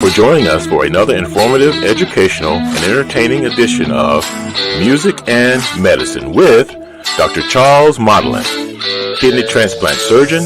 for joining us for another informative, educational, and entertaining edition of Music and Medicine with Dr. Charles Modlin, kidney transplant surgeon,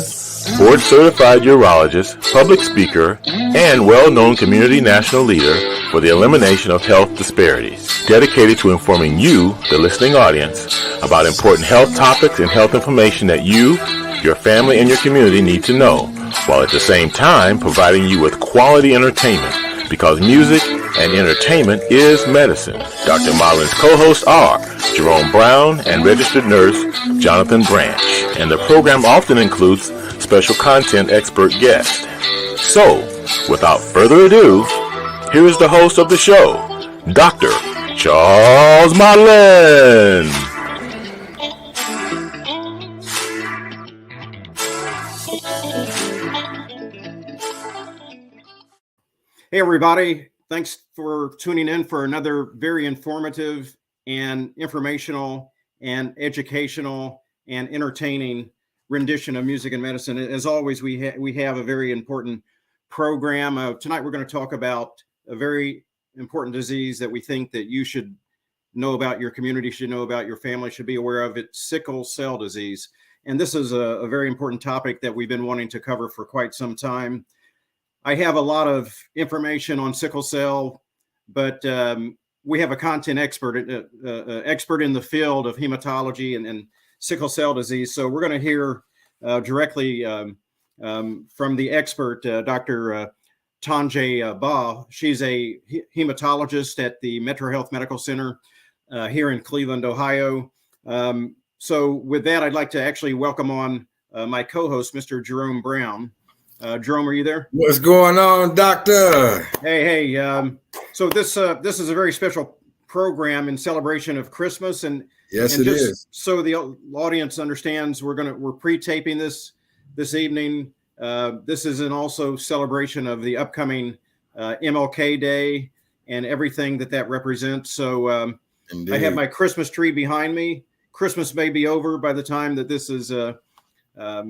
board-certified urologist, public speaker, and well-known community national leader for the elimination of health disparities, dedicated to informing you, the listening audience, about important health topics and health information that you, your family, and your community need to know, while at the same time providing you with quality entertainment, because music and entertainment is medicine. Dr. Modlin's co-hosts are Jerome Brown and registered nurse Jonathan Branch, and the program often includes special content expert guests. So, without further ado, here is the host of the show, Dr. Charles Modlin. Hey, everybody. Thanks for tuning in for another very informative and informational and educational and entertaining rendition of Music and Medicine. As always, we have a very important program. Tonight, we're going to talk about a very important disease that we think that you should know about, your community should know about, your family should be aware of. It's sickle cell disease. And this is a very important topic that we've been wanting to cover for quite some time. I have a lot of information on sickle cell, but we have a content expert, expert in the field of hematology and sickle cell disease. So we're going to hear directly from the expert, Dr. Tonjeh Bah. She's a hematologist at the Metro Health Medical Center here in Cleveland, Ohio. So with that, I'd like to actually welcome on my co-host, Mr. Jerome Brown. Jerome, are you there? What's going on, doctor? Hey. So this is a very special program in celebration of Christmas, and yes, and it is. So the audience understands, we're pre-taping this evening. This is an also celebration of the upcoming MLK Day and everything that represents. So I have my Christmas tree behind me. Christmas may be over by the time that this is on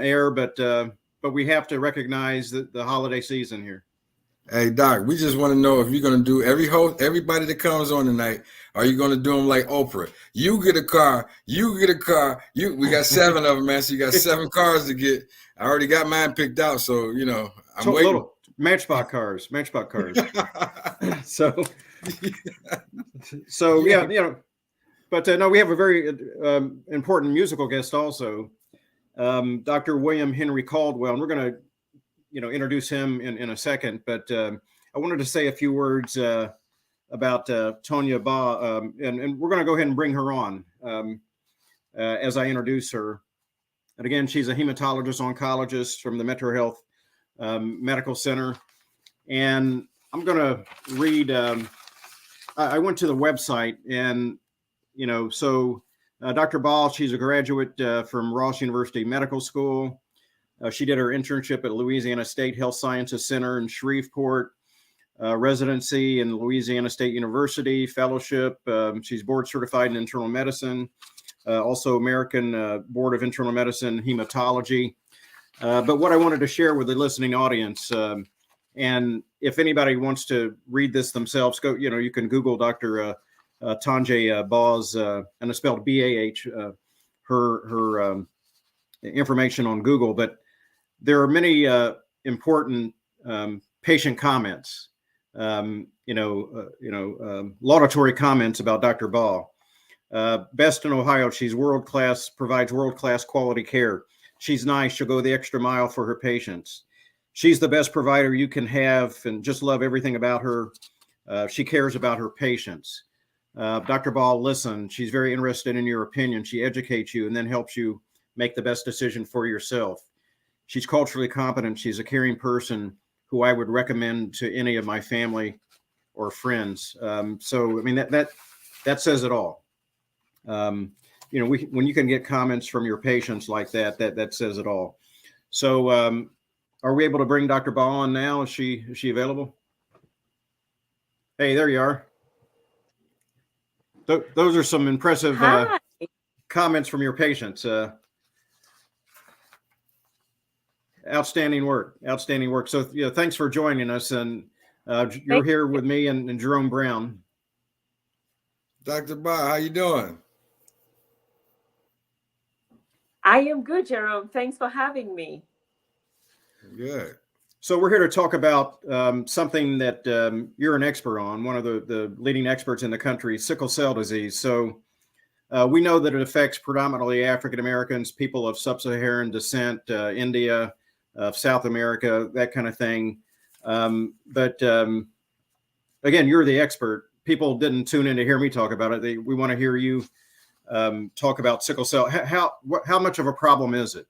air, but we have to recognize the holiday season here. Hey, Doc, we just want to know if you're going to do everybody that comes on tonight, are you going to do them like Oprah? You get a car, we got 7 of them, man. So you got 7 cars to get. I already got mine picked out. So, I'm waiting. Little matchbox cars. so yeah, but no, we have a very important musical guest also. Dr. William Henry Caldwell, and we're going to, introduce him in a second. But I wanted to say a few words about Tonjeh Bah, and we're going to go ahead and bring her on as I introduce her. And again, she's a hematologist oncologist from the Metro Health Medical Center, and I'm going to read. I went to the website, and Dr. Bah, she's a graduate from Ross University Medical School. She did her internship at Louisiana State Health Sciences Center in Shreveport, residency in Louisiana State University, fellowship. She's board certified in internal medicine, also American Board of Internal Medicine Hematology. But what I wanted to share with the listening audience, and if anybody wants to read this themselves, you can Google Dr. Tonjeh Bah's, and it's spelled B-A-H, her information on Google. But there are many important patient comments, laudatory comments about Dr. Bah. Best in Ohio, she's world-class, provides world-class quality care. She's nice, she'll go the extra mile for her patients. She's the best provider you can have, and just love everything about her. She cares about her patients. Dr. Bah, listen, she's very interested in your opinion. She educates you and then helps you make the best decision for yourself. She's culturally competent. She's a caring person who I would recommend to any of my family or friends. So, I mean, that says it all. When you can get comments from your patients like that says it all. So, are we able to bring Dr. Bah on now? Is she available? Hey, there you are. Those are some impressive comments from your patients. Outstanding work. Outstanding work. So, thanks for joining us. And you're here with me and Jerome Brown. Dr. Bah, how you doing? I am good, Jerome. Thanks for having me. Good. So we're here to talk about something that you're an expert on, one of the leading experts in the country, sickle cell disease. So we know that it affects predominantly African Americans, people of sub-Saharan descent, India, South America, that kind of thing. But again, you're the expert. People didn't tune in to hear me talk about it. We want to hear you talk about sickle cell. How much of a problem is it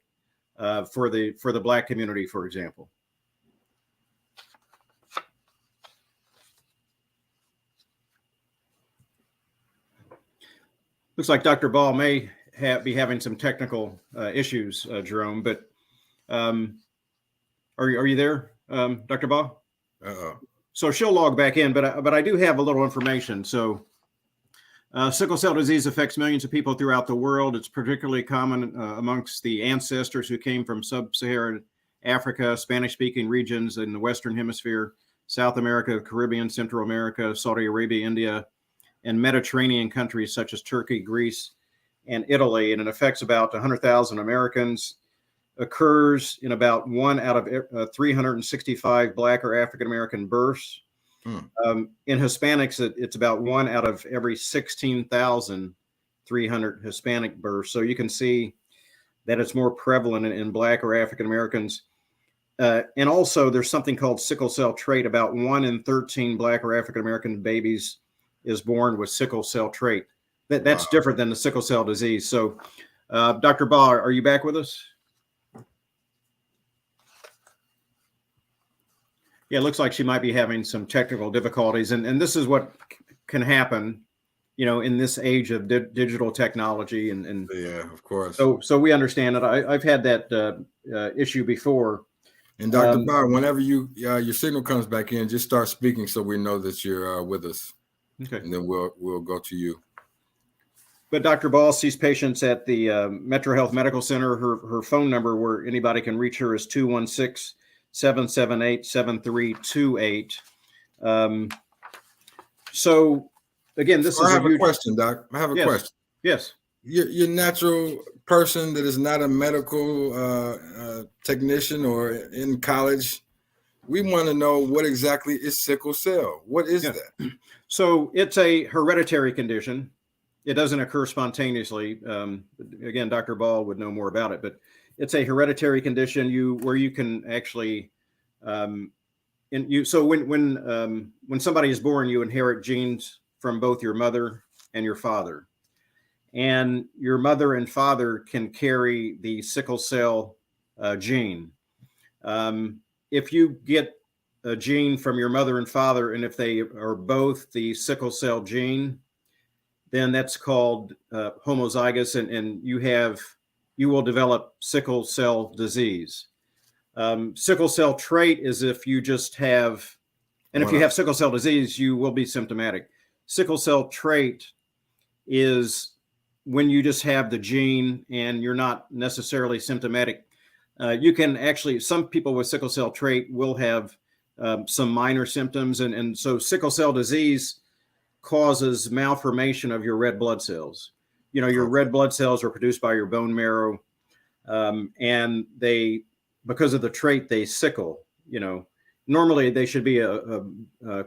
for the Black community, for example? Looks like Dr. Bah may be having some technical issues, Jerome. But are you there, Dr. Bah? So she'll log back in, but I do have a little information. So sickle cell disease affects millions of people throughout the world. It's particularly common amongst the ancestors who came from sub-Saharan Africa, Spanish-speaking regions in the Western Hemisphere, South America, Caribbean, Central America, Saudi Arabia, India, and Mediterranean countries such as Turkey, Greece, and Italy. And it affects about 100,000 Americans, occurs in about 1 out of 365 Black or African American births. In Hispanics, it's about 1 out of every 16,300 Hispanic births. So you can see that it's more prevalent in Black or African Americans. And also there's something called sickle cell trait. About 1 in 13 Black or African American babies is born with sickle cell trait. That's different than the sickle cell disease. So Dr. Bah, are you back with us? Yeah, it looks like she might be having some technical difficulties. And this is what can happen, in this age of digital technology. And yeah, of course. So we understand it. I've had that issue before. And Dr. Bah, whenever your signal comes back in, just start speaking so we know that you're with us. Okay. And then we'll go to you. But Dr. Bah sees patients at the Metro Health Medical Center. Her phone number where anybody can reach her is 216-778-7328. So again, this is I have a question, Doc. I have a question. Yes. You're a natural person that is not a medical technician or in college. We want to know what exactly is sickle cell. What is that? So it's a hereditary condition. It doesn't occur spontaneously. Again, Dr. Bah would know more about it, but it's a hereditary condition where you can actually, so when somebody is born, you inherit genes from both your mother and your father, and your mother and father can carry the sickle cell gene. If you get a gene from your mother and father, and if they are both the sickle cell gene, then that's called homozygous, and you will develop sickle cell disease. Sickle cell trait is if you just have, and if you have sickle cell disease, you will be symptomatic. Sickle cell trait is when you just have the gene and you're not necessarily symptomatic. You can actually, some people with sickle cell trait will have some minor symptoms. And so sickle cell disease causes malformation of your red blood cells. Your red blood cells are produced by your bone marrow. And because of the trait, they sickle. Normally they should be a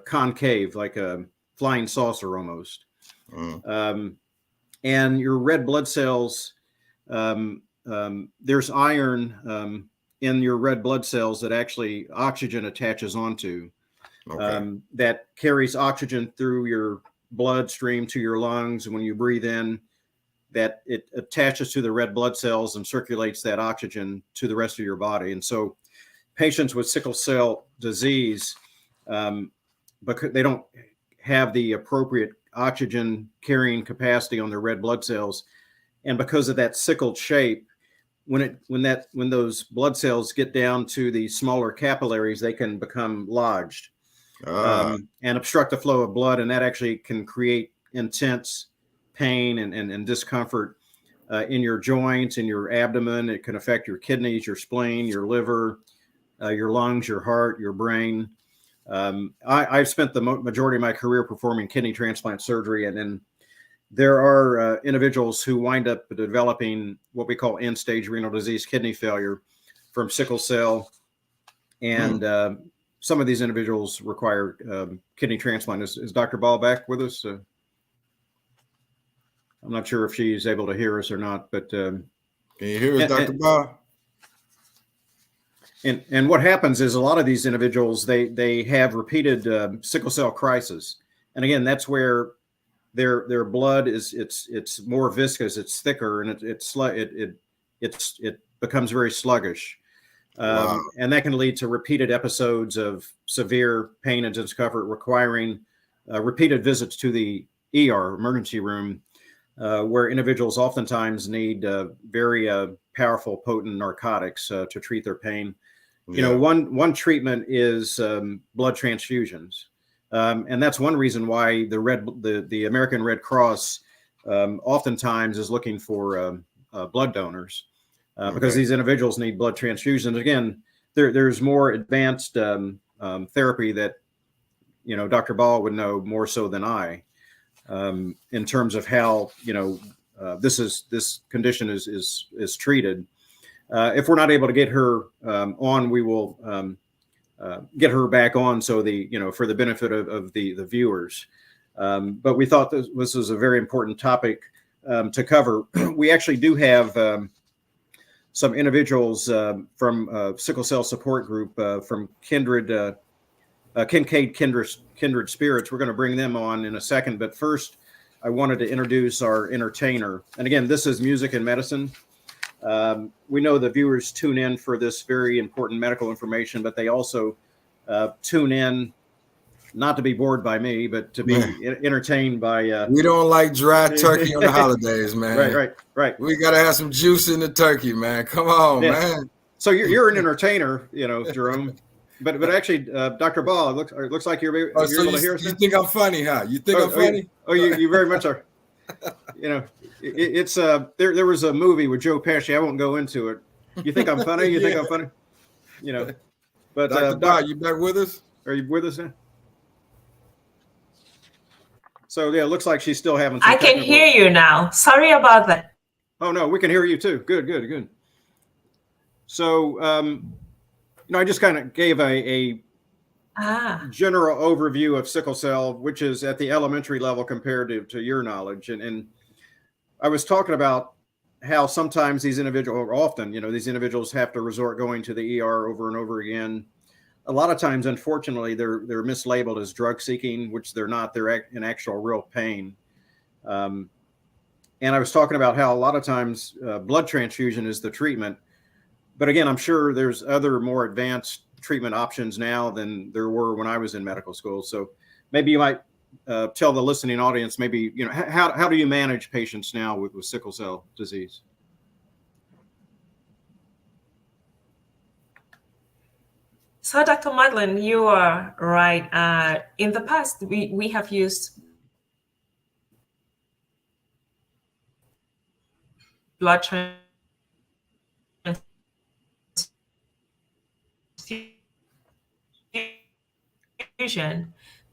concave, like a flying saucer almost. And your red blood cells, there's iron in your red blood cells that actually oxygen attaches onto, that carries oxygen through your bloodstream to your lungs. And when you breathe in, that it attaches to the red blood cells and circulates that oxygen to the rest of your body. And so patients with sickle cell disease, because they don't have the appropriate oxygen carrying capacity on their red blood cells, and because of that sickled shape, when those blood cells get down to the smaller capillaries, they can become lodged and obstruct the flow of blood, and that actually can create intense pain and discomfort. in your joints, in your abdomen. It can affect your kidneys, your spleen, your liver, your lungs, your heart, your brain. I've spent the majority of my career performing kidney transplant surgery, and then there are individuals who wind up developing what we call end-stage renal disease, kidney failure from sickle cell, and some of these individuals require kidney transplant. Is Dr. Bah back with us? I'm not sure if she's able to hear us or not, but can you hear us, Dr. Bah? And what happens is a lot of these individuals, they have repeated sickle cell crisis, and again, that's where their blood it's more viscous, it's thicker, and it becomes very sluggish. Wow. And that can lead to repeated episodes of severe pain and discomfort, requiring repeated visits to the ER, emergency room, where individuals oftentimes need very powerful, potent narcotics to treat their pain. You know, one treatment is blood transfusions, and that's one reason why the American Red Cross oftentimes is looking for blood donors. Because these individuals need blood transfusions. Again, there's more advanced therapy that, you know, Dr. Bah would know more so than I, in terms of how, you know, this condition is treated. If we're not able to get her on, we will get her back on, so for the benefit of the viewers. But we thought this was a very important topic to cover. We actually do have some individuals from Sickle Cell Support Group from Kindred Spirits. We're going to bring them on in a second, but first I wanted to introduce our entertainer. And again, this is Music and Medicine. We know the viewers tune in for this very important medical information, but they also tune in not to be bored by me, but to be entertained by. We don't like dry turkey on the holidays, man. Right. We gotta have some juice in the turkey, man. Come on, man. So you're an entertainer, you know, Jerome. But actually, Dr. Bah, it looks like you're able to hear us. You think I'm funny, huh? You think I'm funny? You very much are. You know, it's there was a movie with Joe Pesci. I won't go into it. You think I'm funny? You think I'm funny? You know, but Dr. Bah, you back with us? Are you with us now? So yeah, it looks like she's still having some I can hear you now. Sorry about that. Oh no, we can hear you too. Good. So you know, I just kind of gave a general overview of sickle cell, which is at the elementary level compared to your knowledge. And I was talking about how sometimes these individuals, or often, you know, these individuals have to resort going to the ER over and over again. A lot of times, unfortunately, they're mislabeled as drug seeking, which they're not. They're in actual real pain. And I was talking about how a lot of times blood transfusion is the treatment. But again, I'm sure there's other more advanced treatment options now than there were when I was in medical school. So maybe you might tell the listening audience, maybe, you know, how do you manage patients now with sickle cell disease? So, Dr. Modlin, you are right. In the past, we have used blood transfusion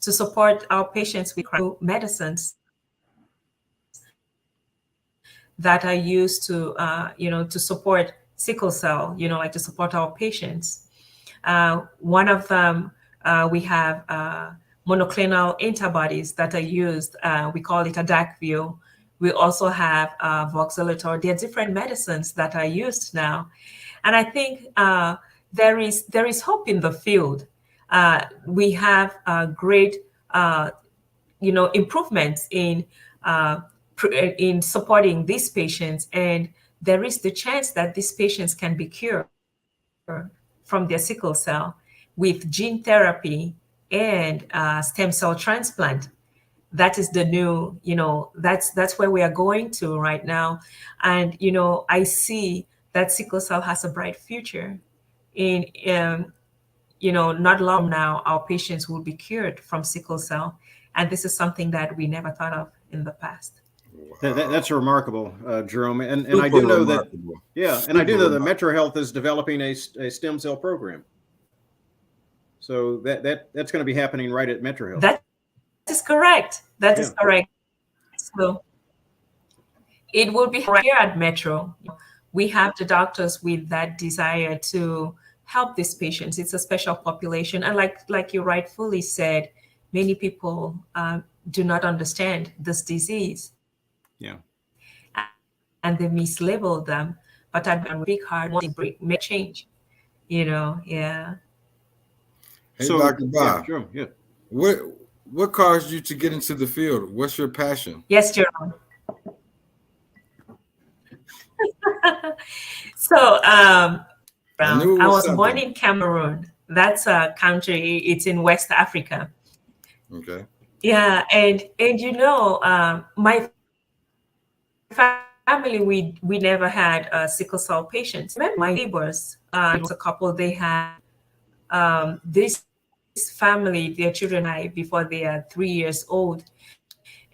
to support our patients with medicines that are used to, to support sickle cell, like to support our patients. One of them, we have monoclonal antibodies that are used. We call it Adakview. We also have voxelotor. There are different medicines that are used now, and I think there is hope in the field. We have great, improvements in supporting these patients, and there is the chance that these patients can be cured from their sickle cell with gene therapy and stem cell transplant. That is the new, that's where we are going to right now. And, I see that sickle cell has a bright future. Not long now, our patients will be cured from sickle cell. And this is something that we never thought of in the past. That's remarkable, Jerome. And I Super do know remarkable. that, yeah, and I do know that Metro Health is developing a stem cell program. So that's going to be happening right at Metro Health. That is correct. That is correct. So it will be right here at Metro. We have the doctors with that desire to help these patients. It's a special population, and like you rightfully said, many people do not understand this disease. Yeah. And they mislabel them, but I've been big hard to make change. Yeah. Hey, So, Dr. Bah, sure, yeah. What caused you to get into the field? What's your passion? Yes, Jerome. So I was born in Cameroon. That's a country. It's in West Africa. Okay. Yeah, and my family, we never had sickle cell patients. My neighbors, it was a couple. They had this family, their children died before they are 3 years old,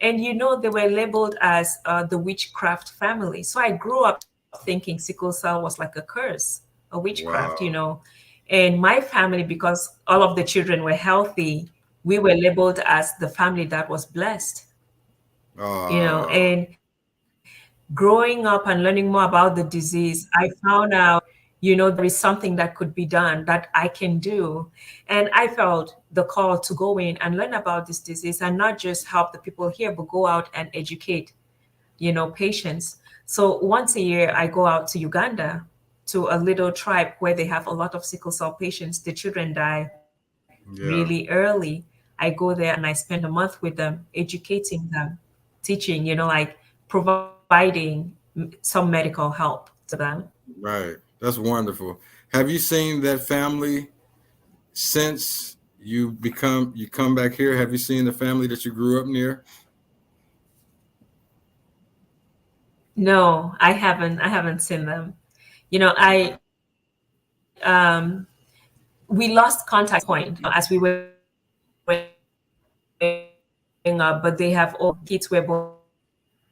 and they were labeled as the witchcraft family. So I grew up thinking sickle cell was like a curse, a witchcraft. Wow. And my family, because all of the children were healthy, we were labeled as the family that was blessed. And growing up and learning more about the disease, I found out, there is something that could be done, that I can do. And I felt the call to go in and learn about this disease and not just help the people here, but go out and educate, patients. So once a year, I go out to Uganda, to a little tribe where they have a lot of sickle cell patients. The children die really early. I go there and I spend a month with them, educating them, teaching, providing some medical help to them. Right. That's wonderful. Have you seen that family since you come back here? Have you seen the family that you grew up near? No, I haven't seen them. We lost contact point as we were growing up, but they have all kids were born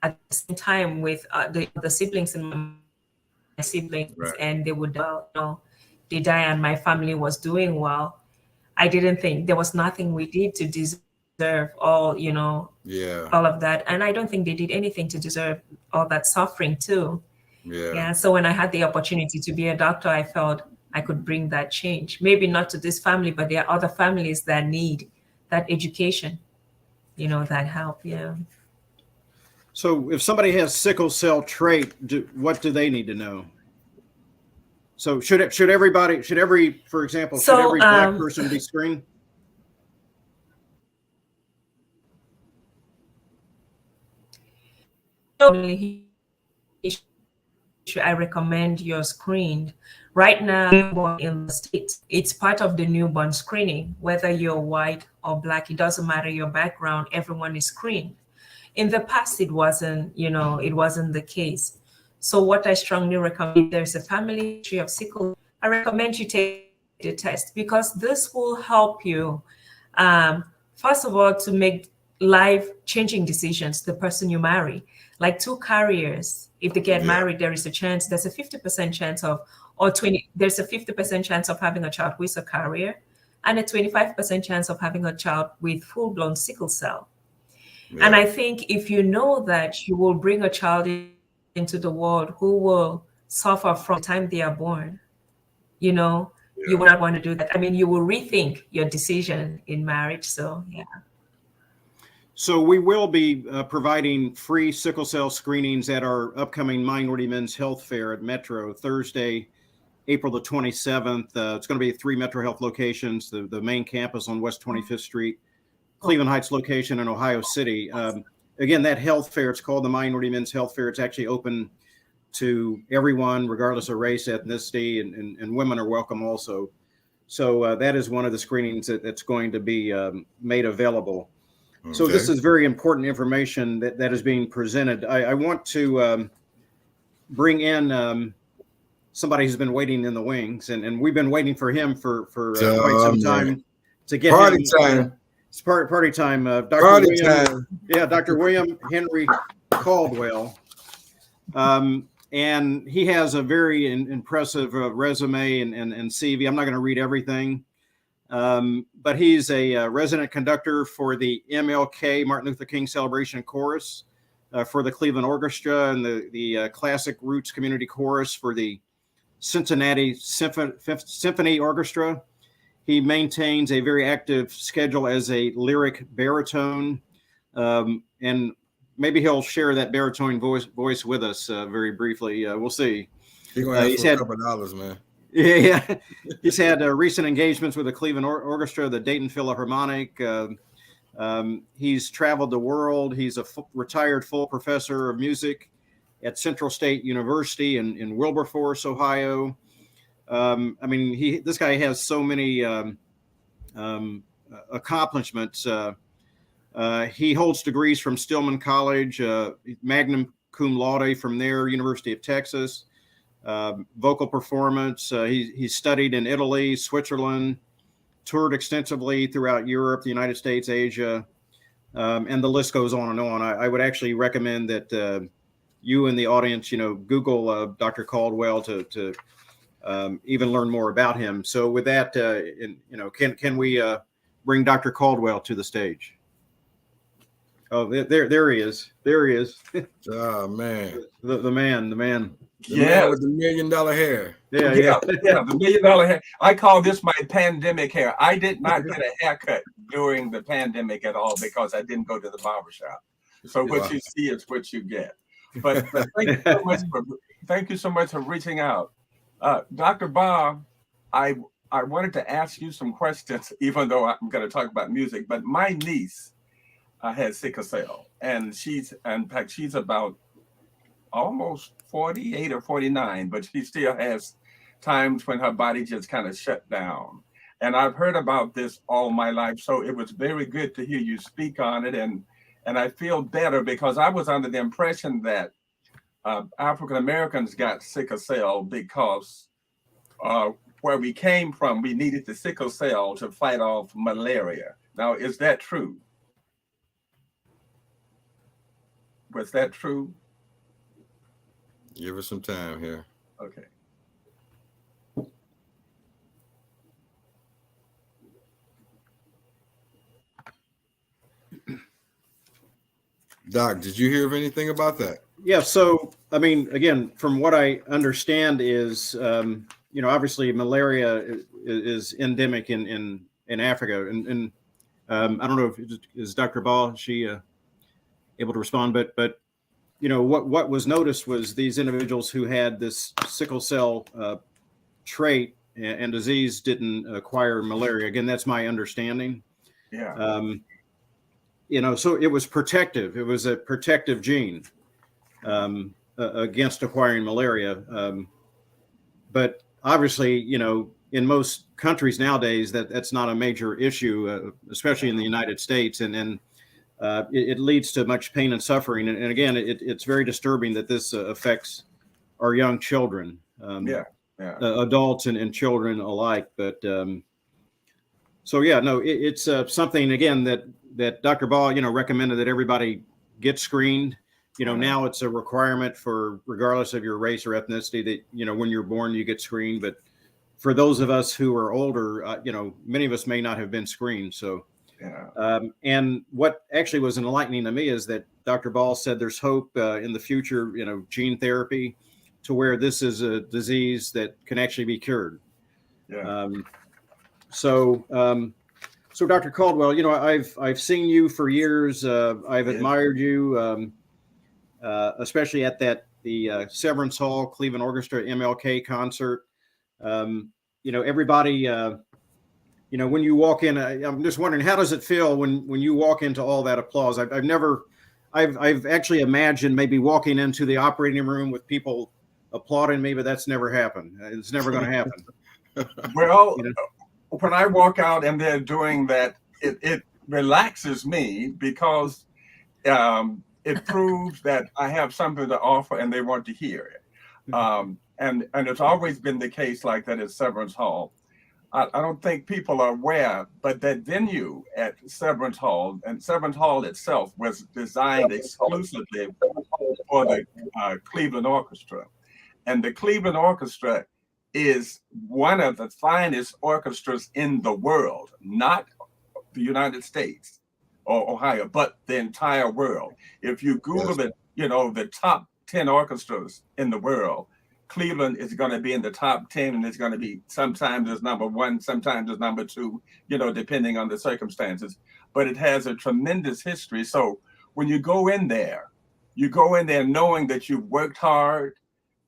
at the same time with the siblings and my siblings, and they would they die, and my family was doing well. I didn't think there was nothing we did to deserve all all of that, and I don't think they did anything to deserve all that suffering too. So when I had the opportunity to be a doctor, I felt I could bring that change, maybe not to this family, but there are other families that need that education, that help. So if somebody has sickle cell trait, what do they need to know? So should every black person be screened? I recommend you're screened. Right now, in the States, it's part of the newborn screening. Whether you're white or black, it doesn't matter your background, everyone is screened. In the past, it wasn't the case. So what I strongly recommend, there's a family history of sickle, I recommend you take the test, because this will help you, first of all, to make life-changing decisions, the person you marry. Like two carriers, if they get married, there's a 50% chance of, there's a 50% chance of having a child with a carrier, and a 25% chance of having a child with full-blown sickle cell. And I think if you know that you will bring a child into the world who will suffer from the time they are born, you will not want to do that. I mean, you will rethink your decision in marriage. So, So we will be providing free sickle cell screenings at our upcoming Minority Men's Health Fair at Metro, Thursday, April the 27th. It's going to be at 3 Metro Health locations, the main campus on West 25th Street, Cleveland Heights location in Ohio City. Again, that health fair, it's called the Minority Men's Health Fair. It's actually open to everyone, regardless of race, ethnicity, and women are welcome also. So that is one of the screenings that's going to be made available. Okay. So this is very important information that is being presented. I want to bring in somebody who's been waiting in the wings, and we've been waiting for him for quite some time to get party him. Time. It's party time. Dr. Party William, time. Yeah, Dr. William Henry Caldwell. And he has a very impressive resume and CV. I'm not going to read everything, but he's a resident conductor for the MLK, Martin Luther King Celebration Chorus, for the Cleveland Orchestra, and the Classic Roots Community Chorus for the Cincinnati Symphony Orchestra. He maintains a very active schedule as a lyric baritone, and maybe he'll share that baritone voice with us very briefly. We'll see. He's going to ask for a couple of dollars, man. Yeah. He's had recent engagements with the Cleveland Orchestra, the Dayton Philharmonic. He's traveled the world. He's a retired full professor of music at Central State University in Wilberforce, Ohio. I mean, this guy has so many accomplishments. He holds degrees from Stillman College, magna cum laude from there, University of Texas, vocal performance. He studied in Italy, Switzerland, toured extensively throughout Europe, the United States, Asia, and the list goes on and on. I would actually recommend that you and the audience, Google Dr. Caldwell to even learn more about him. So with that, can we bring Dr. Caldwell to the stage? Oh, there he is. There he is. Oh man, the man. The man with the $1 million hair. Yeah. The $1 million hair. I call this my pandemic hair. I did not get a haircut during the pandemic at all because I didn't go to the barbershop. So what you see is what you get. But thank you so much for reaching out. Dr. Bah, I wanted to ask you some questions, even though I'm going to talk about music, but my niece has sickle cell, and she's about almost 48 or 49, but she still has times when her body just kind of shut down. And I've heard about this all my life, so it was very good to hear you speak on it, and I feel better because I was under the impression that African Americans got sickle cell because where we came from, we needed the sickle cell to fight off malaria. Now, is that true? Was that true? Give us some time here. Okay. Doc, did you hear of anything about that? Yeah. So, I mean, again, from what I understand is, obviously malaria is endemic in Africa, and I don't know if is Dr. Bah, she able to respond, but what was noticed was these individuals who had this sickle cell trait and disease didn't acquire malaria. Again, that's my understanding. Yeah. So it was protective. It was a protective gene against acquiring malaria. But obviously, in most countries nowadays, that's not a major issue, especially in the United States. And it leads to much pain and suffering. And again, it's very disturbing that this affects our young children, adults and children alike. But it's something, again, that Dr. Bah, recommended that everybody get screened. Now it's a requirement for, regardless of your race or ethnicity, that, when you're born, you get screened. But for those of us who are older, many of us may not have been screened. So, and what actually was enlightening to me is that Dr. Bah said there's hope in the future, gene therapy, to where this is a disease that can actually be cured. Yeah. So Dr. Caldwell, I've seen you for years. I've admired you, especially at the Severance Hall Cleveland Orchestra MLK concert. Everybody, when you walk in, I'm just wondering, how does it feel when you walk into all that applause? I've actually imagined maybe walking into the operating room with people applauding me, but that's never happened. It's never going to happen. Well, when I walk out and they're doing that, it relaxes me because it proves that I have something to offer and they want to hear it. And it's always been the case like that at Severance Hall. I don't think people are aware, but that venue at Severance Hall, and Severance Hall itself was designed exclusively for the Cleveland Orchestra. And the Cleveland Orchestra is one of the finest orchestras in the world, not the United States or Ohio, but the entire world. If you Google it, the top 10 orchestras in the world, Cleveland is going to be in the top 10, and it's going to be sometimes as number one, sometimes as number two, depending on the circumstances. But it has a tremendous history. So when you go in there knowing that you've worked hard,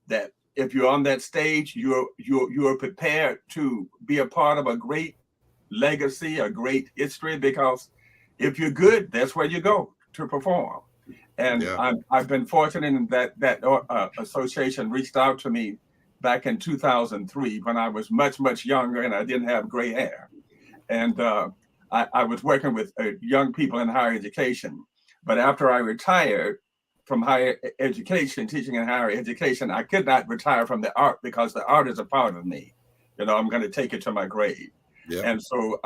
that if you're on that stage, you're prepared to be a part of a great legacy, a great history, because if you're good, that's where you go to perform. And I've been fortunate in that association reached out to me back in 2003 when I was much, much younger and I didn't have gray hair. And I was working with young people in higher education. But after I retired from higher education, teaching in higher education, I could not retire from the art because the art is a part of me. I'm going to take it to my grave. Yeah. And so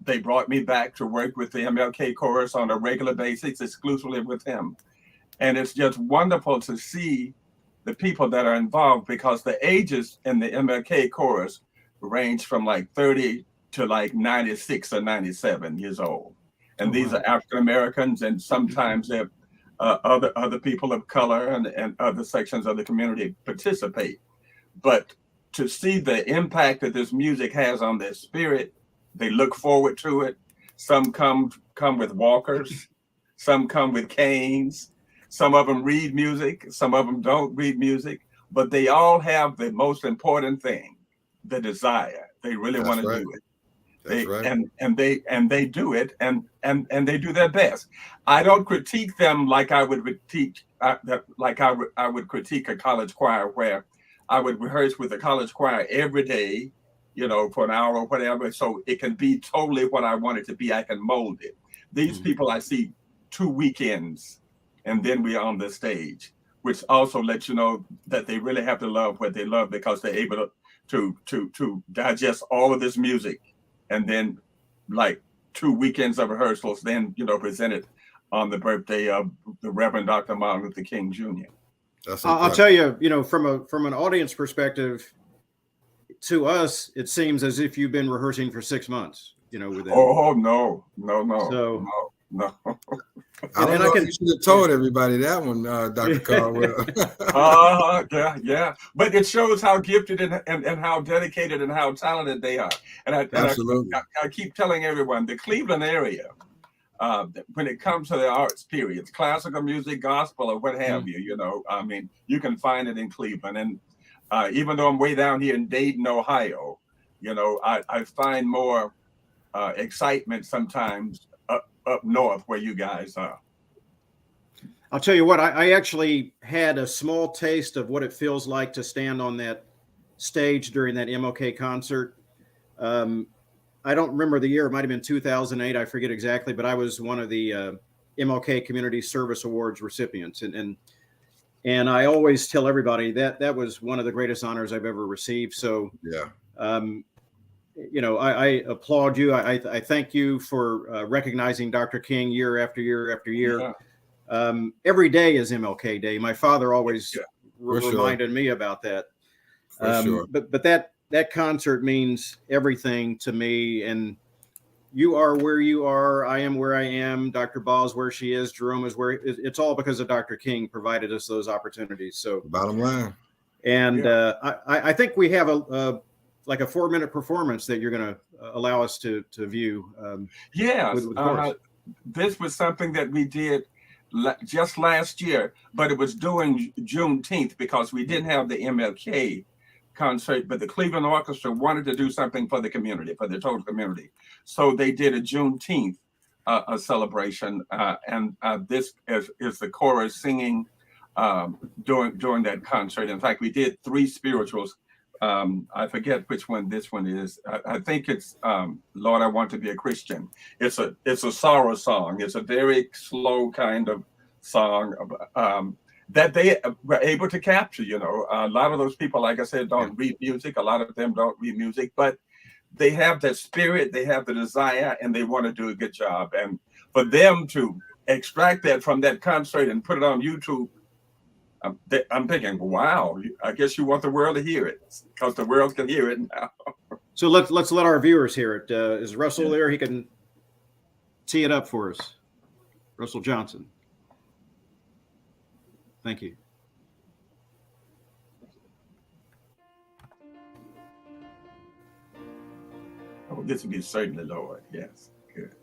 they brought me back to work with the MLK chorus on a regular basis, exclusively with him. And it's just wonderful to see the people that are involved, because the ages in the MLK chorus range from like 30 to like 96 or 97 years old. And these are African Americans, and sometimes they're other people of color and other sections of the community participate. But to see the impact that this music has on their spirit, they look forward to it. Some come with walkers, some come with canes, some of them read music, some of them don't read music, but they all have the most important thing, the desire. They really want to do it. That's right. And they do it, and they do their best. I don't critique them like I would critique I would critique a college choir, where I would rehearse with the college choir every day, for an hour or whatever, so it can be totally what I want it to be. I can mold it. These people I see 2 weekends, and then we're on the stage, which also lets you know that they really have to love what they love, because they're able to digest all of this music. And then like 2 weekends of rehearsals, then, present it on the birthday of the Reverend Dr. Martin Luther King Jr. I'll tell you, from an audience perspective, to us, it seems as if you've been rehearsing for 6 months, with it. Oh, no. So, no. I don't know if you should have told everybody that one, Dr. Caldwell. Yeah. But it shows how gifted and how dedicated and how talented they are. And I keep telling everyone, the Cleveland area, when it comes to the arts, periods, classical music, gospel, or what have you, you can find it in Cleveland. And even though I'm way down here in Dayton, Ohio, I find more excitement sometimes up north where you guys are. I'll tell you what, I actually had a small taste of what it feels like to stand on that stage during that MLK concert. I don't remember the year. It might have been 2008. I forget exactly, but I was one of the MLK Community Service Awards recipients. And I always tell everybody that was one of the greatest honors I've ever received. So, I applaud you. I thank you for recognizing Dr. King year after year after year. Yeah. Every day is MLK Day. My father always reminded me about that. But that concert means everything to me. And you are where you are. I am where I am. Dr. Bah is where she is. Jerome is where it's all because of Dr. King provided us those opportunities. So bottom line. And I think we have a 4-minute performance that you're going to allow us to view. This was something that we did just last year, but it was during Juneteenth, because we didn't have the MLK concert, but the Cleveland Orchestra wanted to do something for the community, for the total community. So they did a Juneteenth a celebration, and this is the chorus singing during that concert. In fact, we did 3 spirituals. I forget which one this one is. I think it's Lord, I Want to Be a Christian. It's a sorrow song. It's a very slow kind of song that they were able to capture. A lot of those people, like I said, don't read music. A lot of them don't read music, but they have that spirit, they have the desire, and they want to do a good job. And for them to extract that from that concert and put it on YouTube I'm thinking, wow, I guess you want the world to hear it because the world can hear it now. So let's let our viewers hear it. Is Russell there? He can tee it up for us. Russell Johnson. Thank you. Oh, this would be certainly Lord. Yes, good.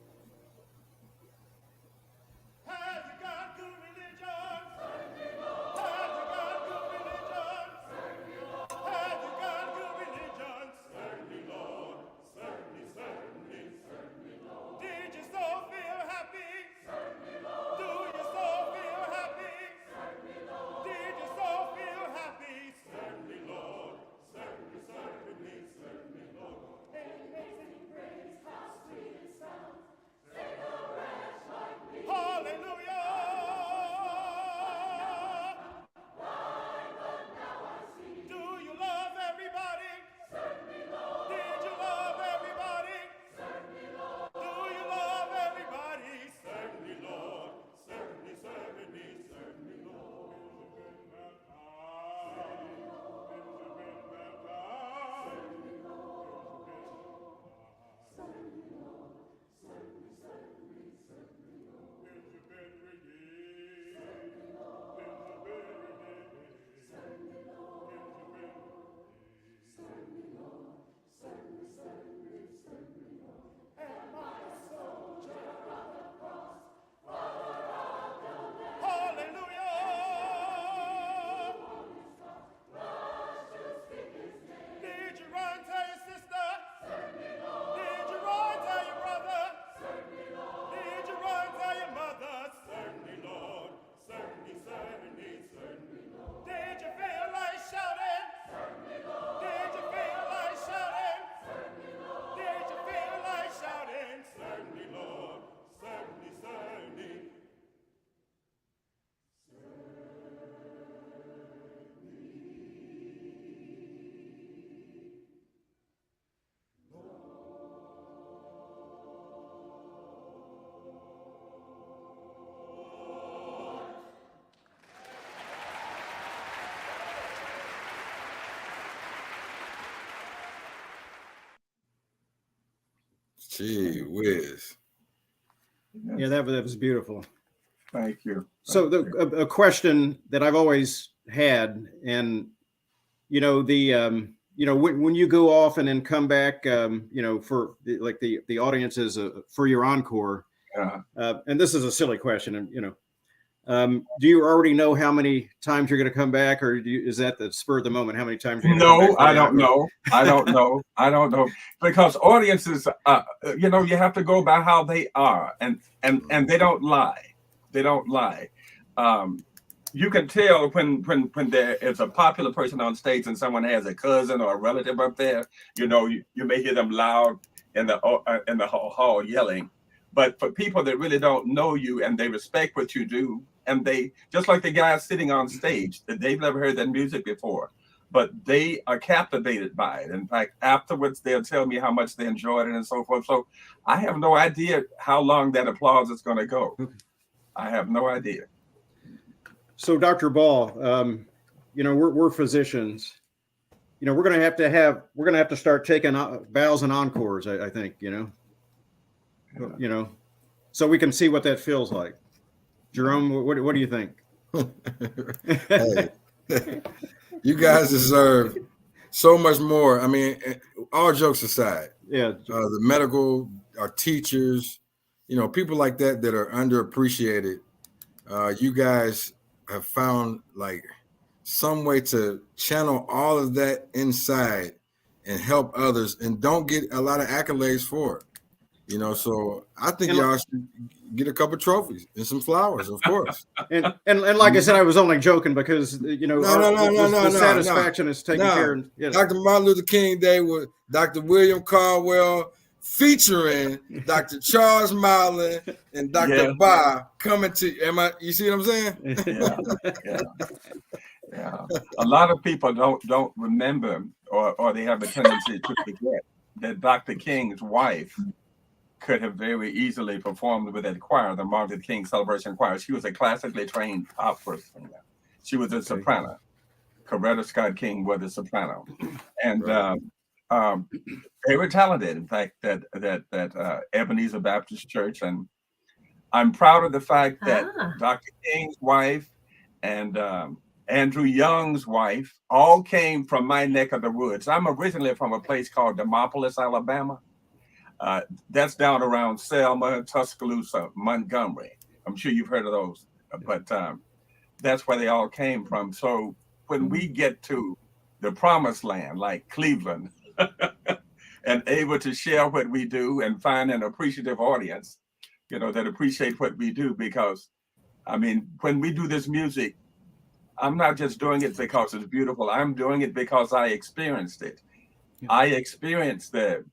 Gee whiz. Yeah, that was beautiful. Thank you. So a question that I've always had, and when you go off and then come back, for the audiences for your encore, and this is a silly question, and do you already know how many times you're going to come back, or is that the spur of the moment? How many times you're going to come back? I don't know. I don't know because audiences, you have to go by how they are, and they don't lie. They don't lie. You can tell when there is a popular person on stage and someone has a cousin or a relative up there. You may hear them loud in the hall yelling. But for people that really don't know you and they respect what you do, and they just like the guys sitting on stage, that they've never heard that music before, but they are captivated by it. In fact, afterwards they'll tell me how much they enjoyed it and so forth. So I have no idea how long that applause is going to go. I have no idea. So Dr. Bah, we're physicians. We're going to have to start taking bows and encores. I think. So we can see what that feels like. Jerome, what do you think? Hey, you guys deserve so much more. I mean, all jokes aside, the medical, our teachers, people like that are underappreciated. You guys have found like some way to channel all of that inside and help others, and don't get a lot of accolades for it. So I think y'all should get a couple trophies and some flowers, of course. And like I said, I was only joking because the satisfaction is taken care of. Dr. Martin Luther King Day with Dr. William Caldwell featuring Dr. Charles Modlin and Dr. Bah coming to you see what I'm saying? Yeah. A lot of people don't remember or they have a tendency to forget that Dr. King's wife could have very easily performed with that choir, the Martin Luther King Celebration Choir. She was a classically trained opera singer. She was a soprano. Coretta Scott King was a soprano, and very talented. In fact, that Ebenezer Baptist Church, and I'm proud of the fact that Dr. King's wife and Andrew Young's wife all came from my neck of the woods. I'm originally from a place called Demopolis, Alabama. That's down around Selma, Tuscaloosa, Montgomery. I'm sure you've heard of those, but that's where they all came from. So when we get to the promised land, like Cleveland, and able to share what we do and find an appreciative audience, that appreciate what we do, because, I mean, when we do this music, I'm not just doing it because it's beautiful. I'm doing it because I experienced it. Yeah. I experienced the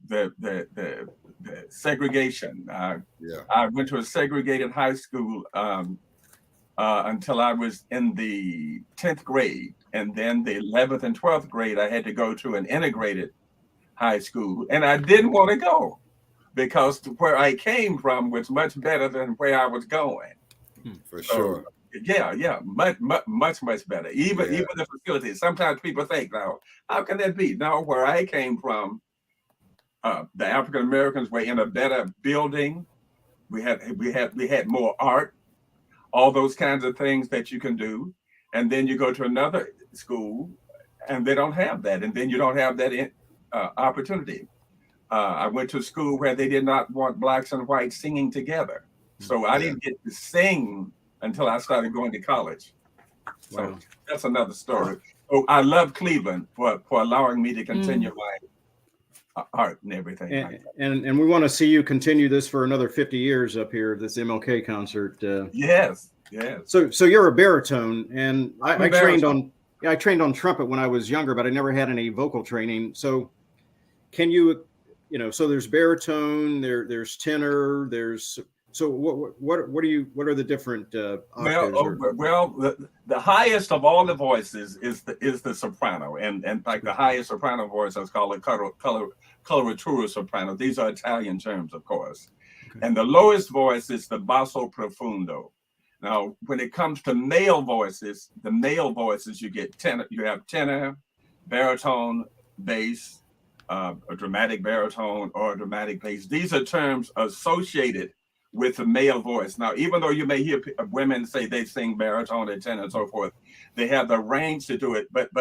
segregation. I went to a segregated high school until I was in the 10th grade. And then the 11th and 12th grade, I had to go to an integrated high school. And I didn't want to go because where I came from was much better than where I was going. For sure. Yeah, much better. Even the facilities. Sometimes people think, now, how can that be? No, where I came from, the African Americans were in a better building. We had more art, all those kinds of things that you can do. And then you go to another school, and they don't have that, and then you don't have that opportunity. I went to a school where they did not want blacks and whites singing together, so I didn't get to sing until I started going to college. So that's another story. So I love Cleveland for allowing me to continue my art and everything. And we want to see you continue this for another 50 years up here, this MLK concert. Yes. So you're a baritone, and I trained on trumpet when I was younger, but I never had any vocal training. So can you, so there's baritone, there's tenor, so what are the different octaves? The highest of all the voices is the soprano, and in fact the highest soprano voice is called a coloratura soprano. These are Italian terms, of course. Okay. And the lowest voice is the basso profundo. Now, when it comes to male voices, you get tenor. You have tenor, baritone, bass, a dramatic baritone, or a dramatic bass. These are terms associated with the male voice. Now, even though you may hear women say they sing baritone and tenor and so forth, they have the range to do it, but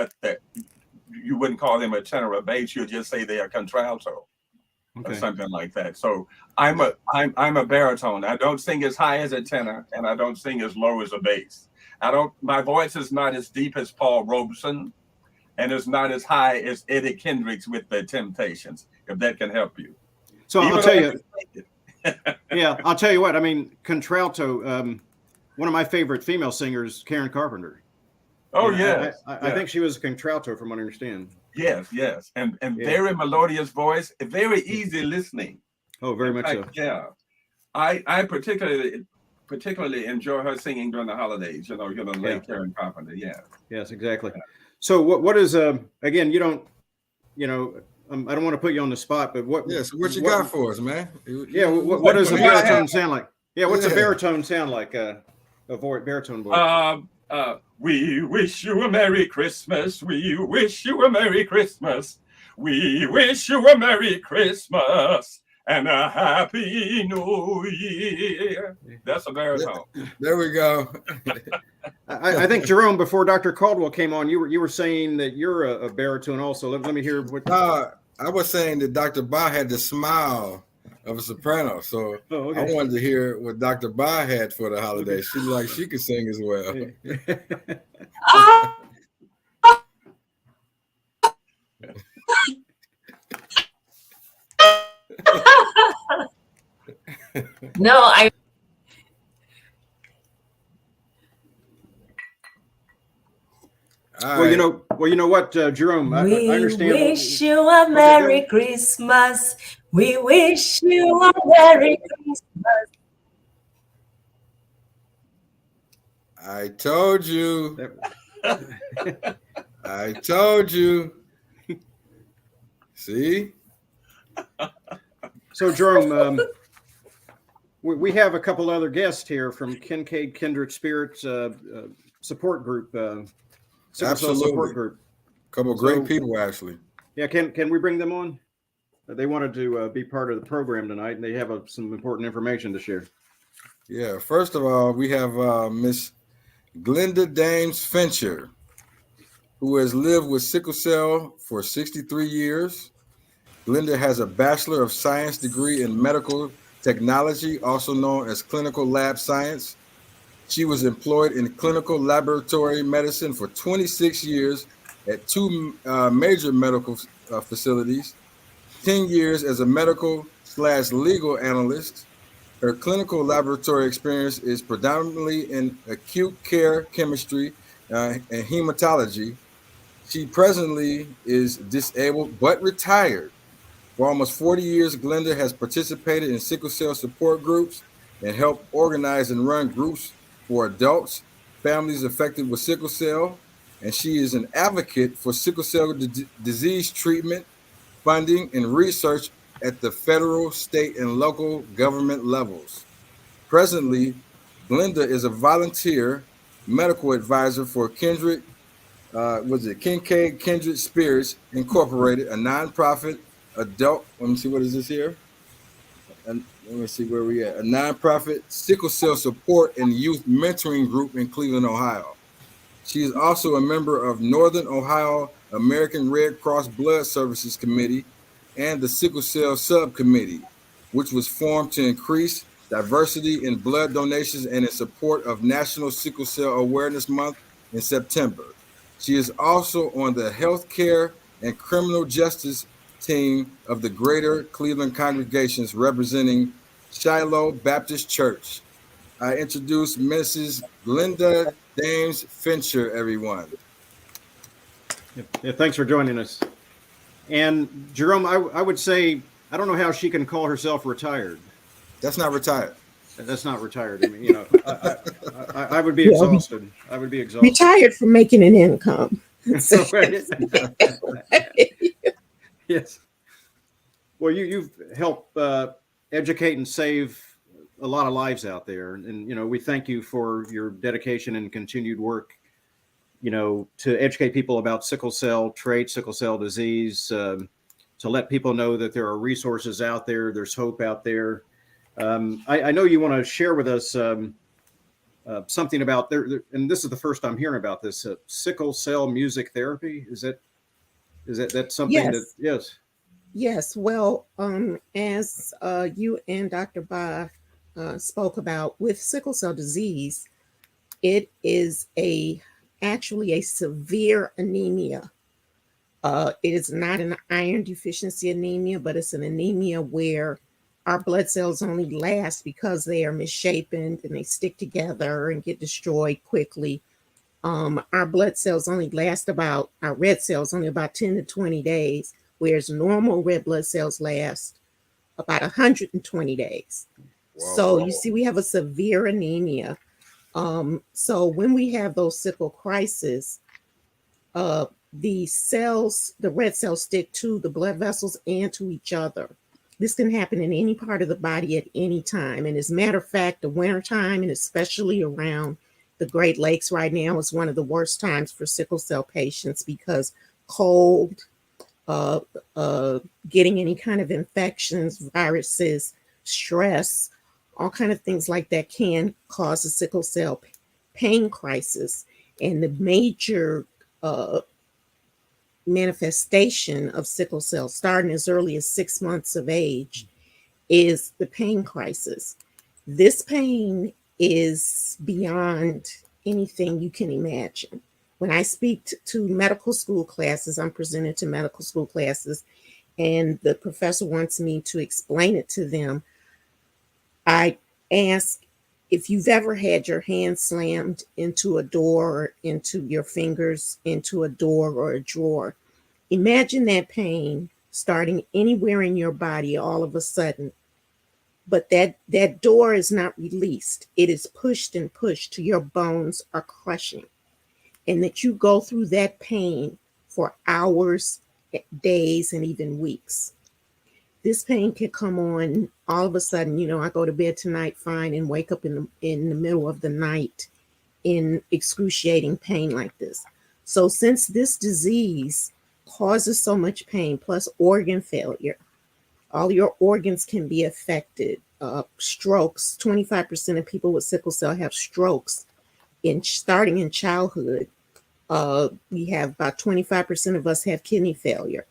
you wouldn't call them a tenor or bass. You'd just say they are contralto, or something like that. So I'm a baritone. I don't sing as high as a tenor, and I don't sing as low as a bass. My voice is not as deep as Paul Robeson, and it's not as high as Eddie Kendricks with the Temptations, if that can help you. So I'll tell you. Yeah, I'll tell you what. I mean, contralto. One of my favorite female singers, Karen Carpenter. Oh, yes. I think she was a contralto, from what I understand. Yes, and very melodious voice, very easy listening. Oh, very much so. Yeah, I particularly enjoy her singing during the holidays. Late Karen Carpenter. Yeah. Yes, exactly. So what is again? You don't, I don't want to put you on the spot, but what? Yeah. So what you got for us, man? Yeah. What does a baritone sound like? Yeah. What's a baritone sound like? A baritone voice. We wish you a Merry Christmas. We wish you a Merry Christmas. We wish you a Merry Christmas and a Happy New Year. That's a baritone. There we go. I think, Jerome, before Dr. Caldwell came on, you were saying that you're a baritone also. Let me hear what. I was saying that Dr. Bah had the smile of a soprano, so I wanted to hear what Dr. Bah had for the holidays. She like she could sing as well. No, I. Well, you know what, Jerome, I understand. We wish you a Merry Christmas. We wish you a Merry Christmas. I told you. I told you. See? So, Jerome, we have a couple other guests here from Kincaid Kindred Spirits. support group, sickle cell Absolutely. support group. Couple of great people, actually. Yeah, can we bring them on? They wanted to be part of the program tonight, and they have some important information to share. Yeah, first of all, we have Miss Glinda Dames-Fincher, who has lived with sickle cell for 63 years. Glinda has a Bachelor of Science degree in medical technology, also known as clinical lab science. She was employed in clinical laboratory medicine for 26 years at two major medical facilities, 10 years as a medical/legal analyst. Her clinical laboratory experience is predominantly in acute care chemistry and hematology. She presently is disabled but retired. For almost 40 years, Glinda has participated in sickle cell support groups and helped organize and run groups for adults, families affected with sickle cell, and she is an advocate for sickle cell disease treatment, funding, and research at the federal, state, and local government levels. Presently, Glinda is a volunteer medical advisor for Kindred, Kincaid Kindred Spirits Incorporated, a nonprofit adult. Let me see, what is this here? And let me see where we at. A nonprofit sickle cell support and youth mentoring group in Cleveland, Ohio. She is also a member of Northern Ohio American Red Cross Blood Services Committee and the Sickle Cell Subcommittee, which was formed to increase diversity in blood donations and in support of National Sickle Cell Awareness Month in September. She is also on the Healthcare and Criminal Justice team of the Greater Cleveland congregations representing Shiloh Baptist Church. I introduce Mrs. Glinda Dames-Fincher, everyone. Yeah, thanks for joining us. And Jerome, I would say, I don't know how she can call herself retired. That's not retired. That's not retired. I mean, I would be exhausted. I would be exhausted. Retired from making an income. Yes. Well, you've helped educate and save a lot of lives out there, and we thank you for your dedication and continued work. To educate people about sickle cell trait, sickle cell disease, to let people know that there are resources out there. There's hope out there. I know you want to share with us something about there, and this is the first I'm hearing about this sickle cell music therapy. Is that something? Yes. That yes. Yes. Well, as you and Dr. Bah spoke about, with sickle cell disease, it is actually a severe anemia. It is not an iron deficiency anemia, but it's an anemia where our blood cells only last, because they are misshapen and they stick together and get destroyed quickly. Our blood cells only last our red cells only about 10 to 20 days, whereas normal red blood cells last about 120 days. Wow. So you see, we have a severe anemia. So when we have those sickle crises, the red cells stick to the blood vessels and to each other. This can happen in any part of the body at any time. And as a matter of fact, the winter time, and especially around the Great Lakes right now, is one of the worst times for sickle cell patients, because cold, getting any kind of infections, viruses, stress, all kind of things like that can cause a sickle cell pain crisis. And the major manifestation of sickle cell, starting as early as 6 months of age, is the pain crisis. This pain is beyond anything you can imagine. When I speak to medical school classes, I'm presented to medical school classes, and the professor wants me to explain it to them. I ask, if you've ever had your hand slammed into a door, or into your fingers into a door or a drawer, imagine that pain starting anywhere in your body all of a sudden. But that door is not released. It is pushed and pushed till your bones are crushing. And that you go through that pain for hours, days, and even weeks. This pain can come on all of a sudden. I go to bed tonight fine and wake up in the middle of the night in excruciating pain like this. So since this disease causes so much pain, plus organ failure, all your organs can be affected. Strokes, 25% of people with sickle cell have strokes starting in childhood. We have about 25% of us have kidney failure.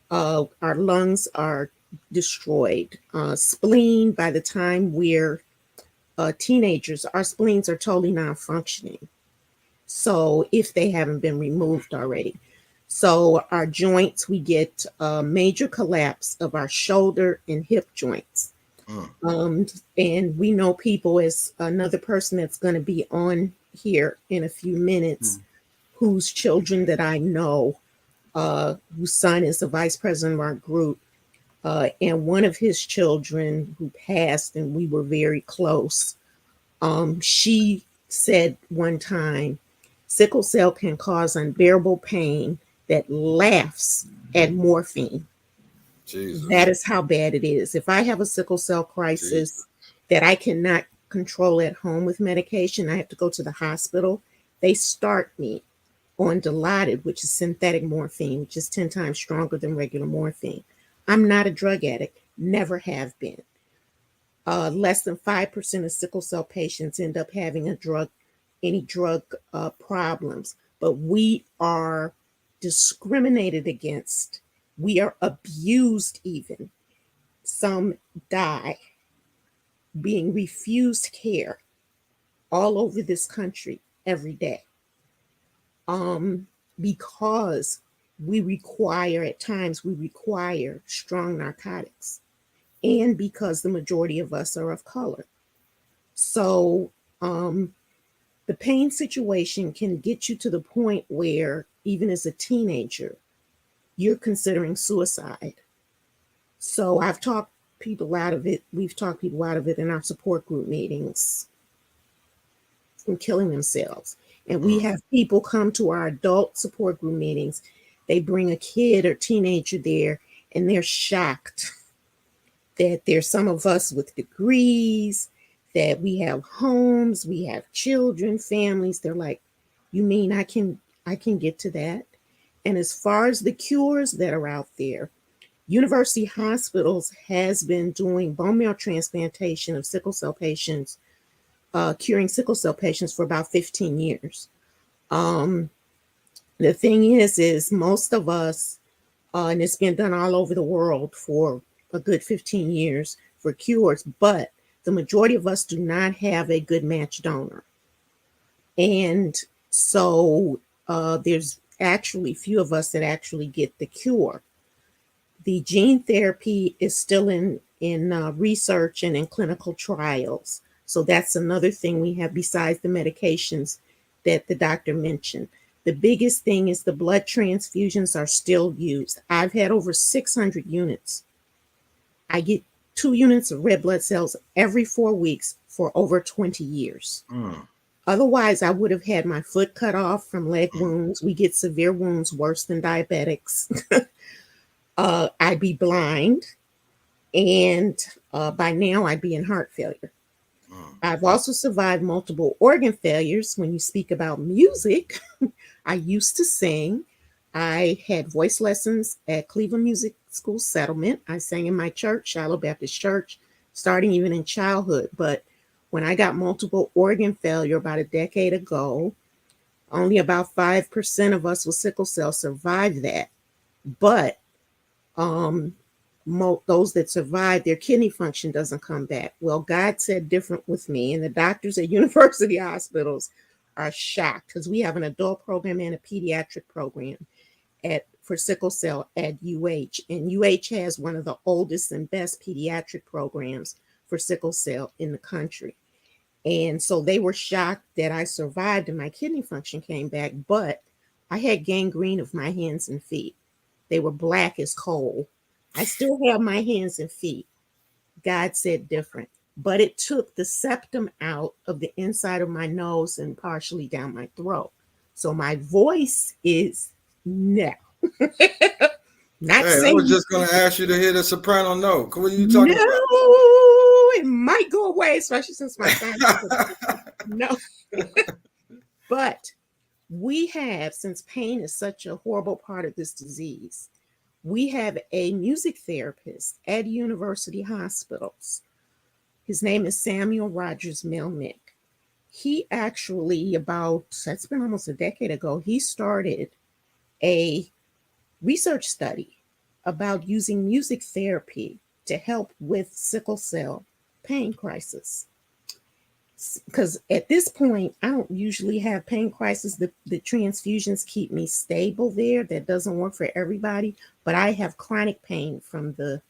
Our lungs are destroyed. Spleen, by the time we're teenagers, our spleens are totally non-functioning. So if they haven't been removed already. So our joints, we get a major collapse of our shoulder and hip joints. And we know people, as another person that's going to be on here in a few minutes, whose children that I know, whose son is the vice president of our group, and one of his children who passed, and we were very close, she said one time, sickle cell can cause unbearable pain that laughs at morphine. Jesus. That is how bad it is. If I have a sickle cell crisis that I cannot control at home with medication, I have to go to the hospital. They start me on Dilaudid, which is synthetic morphine, which is 10 times stronger than regular morphine. I'm not a drug addict, never have been. Less than 5% of sickle cell patients end up having any drug problems, but we are discriminated against. We are abused even. Some die being refused care all over this country every day. Because at times we require strong narcotics, and because the majority of us are of color. So the pain situation can get you to the point where even as a teenager, you're considering suicide. So I've talked people out of it. We've talked people out of it in our support group meetings from killing themselves. And we have people come to our adult support group meetings. They bring a kid or teenager there, and they're shocked that there's some of us with degrees, that we have homes, we have children, families. They're like, you mean I can get to that? And as far as the cures that are out there, University Hospitals has been doing bone marrow transplantation of sickle cell patients, curing sickle cell patients for about 15 years. The thing is most of us, and it's been done all over the world for a good 15 years for cures, but the majority of us do not have a good match donor. And so there's actually few of us that actually get the cure. The gene therapy is still in research and in clinical trials. So that's another thing we have besides the medications that the doctor mentioned. The biggest thing is the blood transfusions are still used. I've had over 600 units. I get 2 units of red blood cells every 4 weeks for over 20 years. Otherwise, I would have had my foot cut off from leg wounds. We get severe wounds worse than diabetics. I'd be blind. And by now, I'd be in heart failure. I've also survived multiple organ failures. When you speak about music, I used to sing. I had voice lessons at Cleveland Music School Settlement. I sang in my church, Shiloh Baptist Church, starting even in childhood. But when I got multiple organ failure about a decade ago, only about 5% of us with sickle cell survived that. But those that survive, their kidney function doesn't come back. Well, God said different with me, and the doctors at university hospitals are shocked because we have an adult program and a pediatric program for sickle cell at UH, and UH has one of the oldest and best pediatric programs for sickle cell in the country. And so they were shocked that I survived and my kidney function came back, but I had gangrene of my hands and feet. They were black as coal. I still have my hands and feet. God said different, but it took the septum out of the inside of my nose and partially down my throat. So my voice is now. Not hey, singing. I was just going to ask you to hit a soprano note. What are you talking about? It might go away, especially since my son. No. But we have, since pain is such a horrible part of this disease, we have a music therapist at university hospitals. His name is Samuel Rogers Melnick. He actually, that's been almost a decade ago, he started a research study about using music therapy to help with sickle cell pain crisis. Because at this point, I don't usually have pain crisis. The transfusions keep me stable there. That doesn't work for everybody, but I have chronic pain from the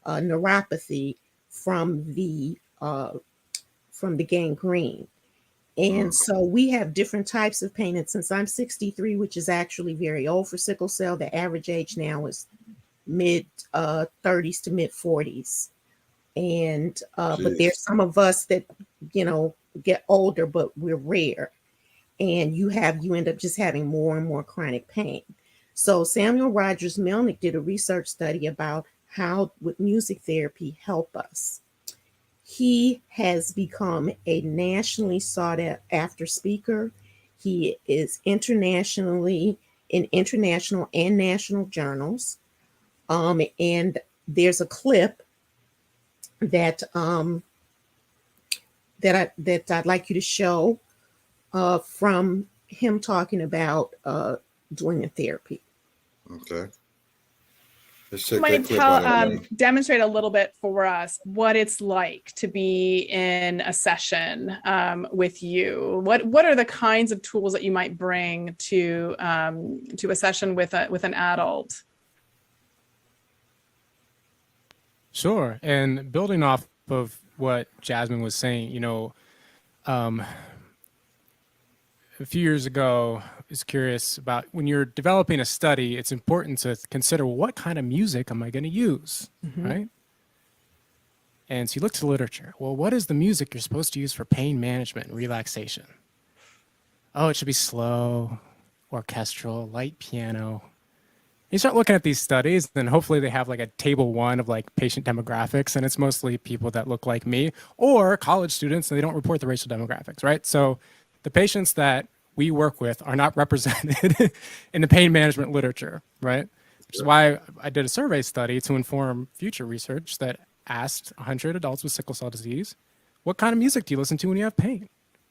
neuropathy from the gangrene. And so we have different types of pain. And since I'm 63, which is actually very old for sickle cell, the average age now is mid 30s to mid 40s. And but there's some of us that, get older, but we're rare. And you end up just having more and more chronic pain. So Samuel Rogers Melnick did a research study about how would music therapy help us. He has become a nationally sought after speaker. He is internationally in international and national journals. And there's a clip that I'd like you to show from him talking about doing the therapy. Okay. You might demonstrate a little bit for us what it's like to be in a session with you. What are the kinds of tools that you might bring to a session with an adult? Sure. And building off of what Jasmine was saying, a few years ago, I was curious about when you're developing a study, it's important to consider what kind of music am I going to use, right? And so you look to the literature. Well, what is the music you're supposed to use for pain management and relaxation? Oh, it should be slow, orchestral, light piano. You start looking at these studies, then hopefully they have like a table 1 of like patient demographics, and it's mostly people that look like me or college students, and they don't report the racial demographics, right? So the patients that we work with are not represented in the pain management literature, right? Which is why I did a survey study to inform future research that asked 100 adults with sickle cell disease, what kind of music do you listen to when you have pain?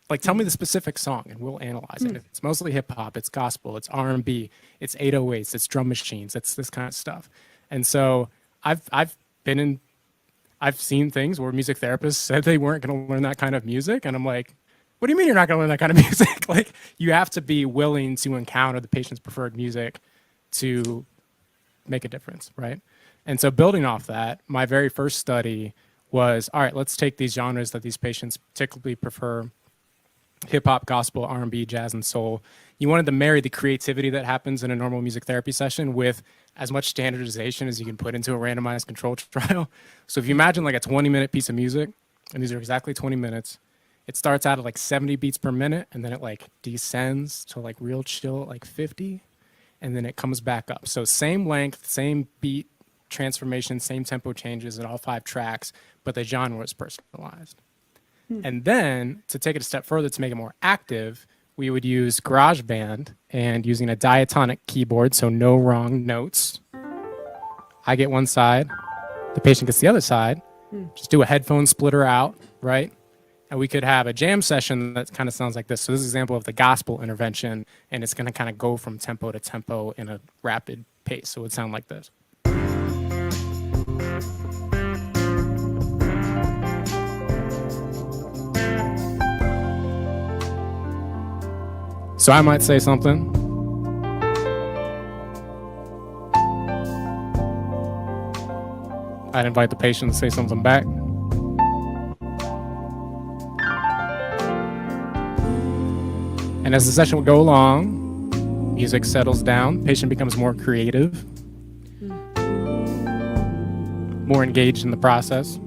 Like, tell me the specific song and we'll analyze it. It's mostly hip hop, it's gospel, it's R&B, it's 808s, it's drum machines, it's this kind of stuff. And so I've seen things where music therapists said they weren't going to learn that kind of music. And I'm like, what do you mean you're not going to learn that kind of music? Like, you have to be willing to encounter the patient's preferred music to make a difference, right? And so building off that, my very first study was, all right, let's take these genres that these patients particularly prefer, hip hop, gospel, R&B, jazz, and soul. You wanted to marry the creativity that happens in a normal music therapy session with as much standardization as you can put into a randomized control trial. So if you imagine like a 20-minute piece of music, and these are exactly 20 minutes, it starts out at like 70 beats per minute, and then it like descends to like real chill at like 50, and then it comes back up. So same length, same beat transformation, same tempo changes in all 5 tracks, but the genre is personalized. And then to take it a step further to make it more active, we would use GarageBand and using a diatonic keyboard, so no wrong notes. I get one side, the patient gets the other side. Just do a headphone splitter out, right? And we could have a jam session that kind of sounds like this. So this is an example of the gospel intervention, and it's going to kind of go from tempo to tempo in a rapid pace. So it would sound like this. So I might say something. I'd invite the patient to say something back. And as the session will go along, music settles down, patient becomes more creative, more engaged in the process.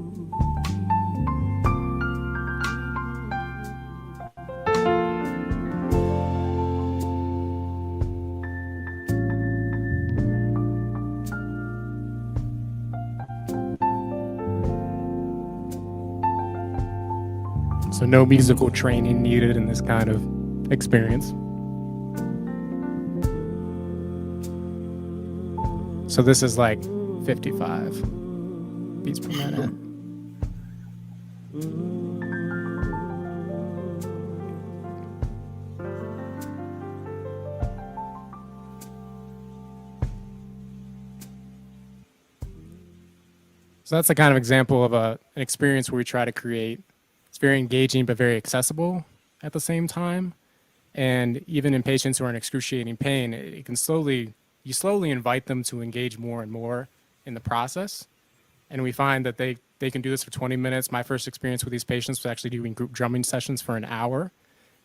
So no musical training needed in this kind of experience. So this is like 55 beats per minute. So that's a kind of example of an experience where we try to create. It's very engaging but very accessible at the same time. And even in patients who are in excruciating pain, it can you slowly invite them to engage more and more in the process. And we find that they can do this for 20 minutes. My first experience with these patients was actually doing group drumming sessions for an hour.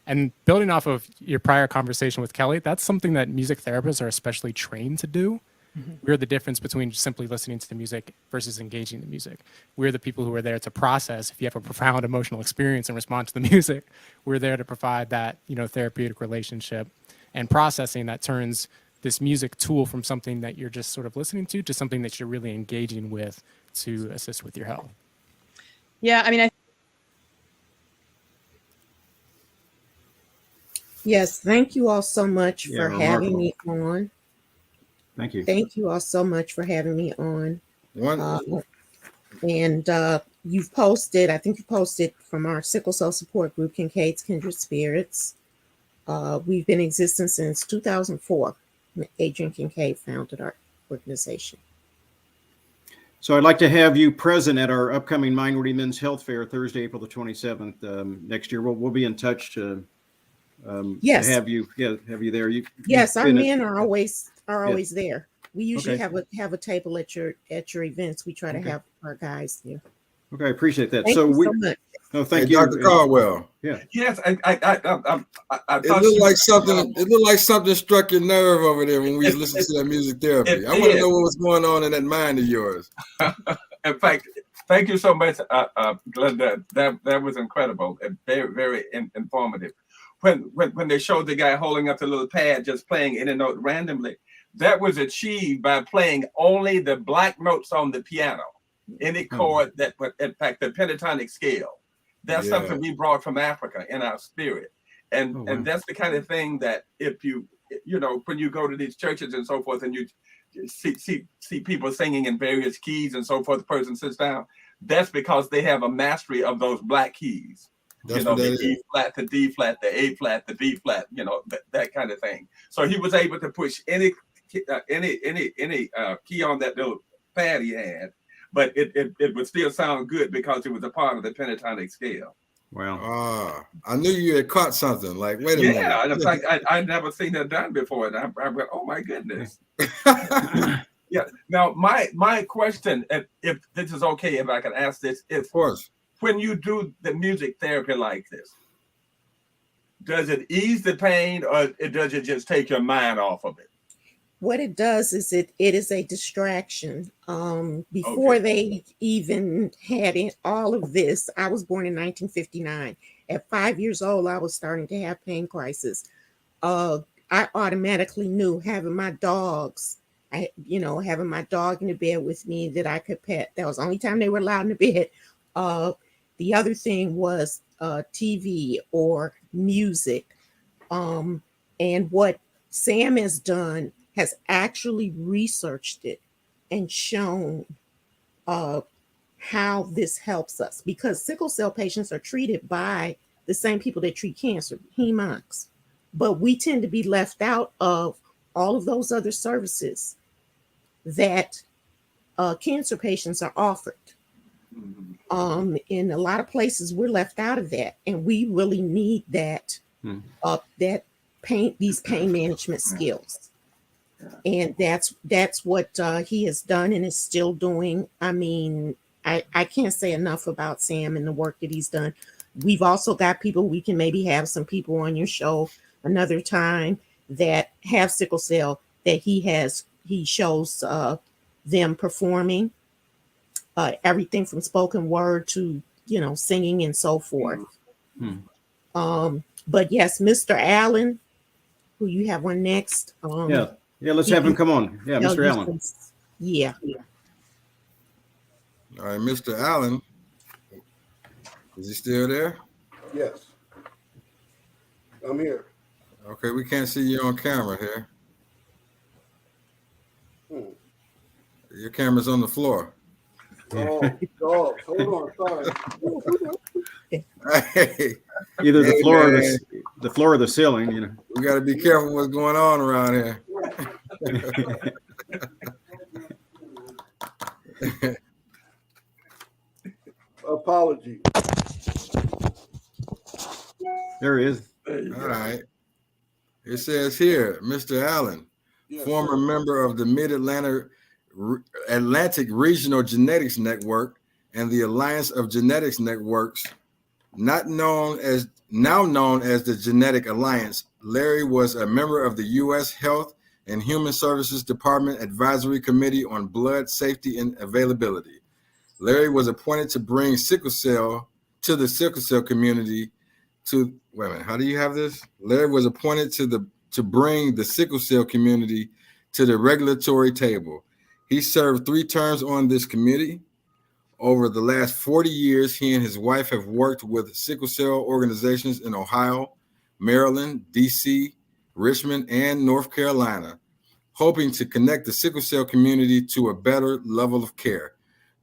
And building off of your prior conversation with Kelly, that's something that music therapists are especially trained to do. We're the difference between simply listening to the music versus engaging the music. We're the people who are there to process. If you have a profound emotional experience and respond to the music, we're there to provide that, therapeutic relationship and processing that turns this music tool from something that you're just sort of listening to something that you're really engaging with to assist with your health. Yeah, I mean, Yes, thank you all so much for having me on. Thank you. Thank you all so much for having me on. You've posted, I think you posted from our sickle cell support group, Kincaid's Kindred Spirits. We've been in existence since 2004. Adrian Kincaid founded our organization. So I'd like to have you present at our upcoming Minority Men's Health Fair, Thursday, April the 27th next year. We'll be in touch to have you there. Yes, our men are always there. We usually have a table at your events. We try to have our guys there. Okay, I appreciate that. Thank you so much. No, thank you, Dr. Caldwell. Yeah. Yes, I it looked like something. It looked like something struck your nerve over there when we listened to that music therapy. I want to know what was going on in that mind of yours. In fact, thank you so much, Glinda. That was incredible and very, very informative. When they showed the guy holding up the little pad, just playing any note randomly, that was achieved by playing only the black notes on the piano, any chord that, in fact, the pentatonic scale. That's something we brought from Africa in our spirit. And that's the kind of thing that if you when you go to these churches and so forth and you see people singing in various keys and so forth, the person sits down, that's because they have a mastery of those black keys. That's the E flat, the D flat, the A flat, the B flat, that kind of thing. So he was able to push any key on that little pad he had, but it would still sound good because it was a part of the pentatonic scale. Wow. I knew you had caught something. Like, wait a minute. Yeah, in fact, I'd never seen that done before. And I went, oh my goodness. Yeah. Now, my question, if this is okay, if I can ask this, of course. When you do the music therapy like this, does it ease the pain or does it just take your mind off of it? What it does is it is a distraction. Before they even had all of this, I was born in 1959. At 5 years old, I was starting to have pain crisis. I automatically knew having my dogs, having my dog in the bed with me that I could pet. That was the only time they were allowed in the bed. The other thing was TV or music. And what Sam has done has actually researched it and shown how this helps us, because sickle cell patients are treated by the same people that treat cancer, hem-oncs, but we tend to be left out of all of those other services that cancer patients are offered. In a lot of places, we're left out of that, and we really need that these pain management skills. And that's what he has done and is still doing. I mean, I can't say enough about Sam and the work that he's done. We've also got people, we can maybe have some people on your show another time that have sickle cell that he shows them performing, everything from spoken word to, singing and so forth. But yes, Mr. Allen, who you have on next. Yeah, let's have him come on. Yeah, Mr. Allen. Yeah. All right, Mr. Allen. Is he still there? Yes. I'm here. Okay, we can't see you on camera here. Your camera's on the floor. Oh, dogs. Hold on, sorry. Hey, Either the hey, floor or man, the floor or the ceiling, you know. we got to be careful what's going on around here. Apology. There he is. All right. It says here, Mr. Allen, Yes, former sir. member of the Mid-Atlantic Regional Genetics Network and the Alliance of Genetics Networks, now known as the Genetic Alliance. Larry was a member of the U.S. Health and Human Services Department Advisory Committee on Blood Safety and Availability. Larry was appointed to bring sickle cell to the sickle cell community. Wait a minute, how do you have this? Larry was appointed to bring the sickle cell community to the regulatory table. He served 3 terms on this committee. Over the last 40 years, he and his wife have worked with sickle cell organizations in Ohio, Maryland, DC, Richmond, and North Carolina, hoping to connect the sickle cell community to a better level of care.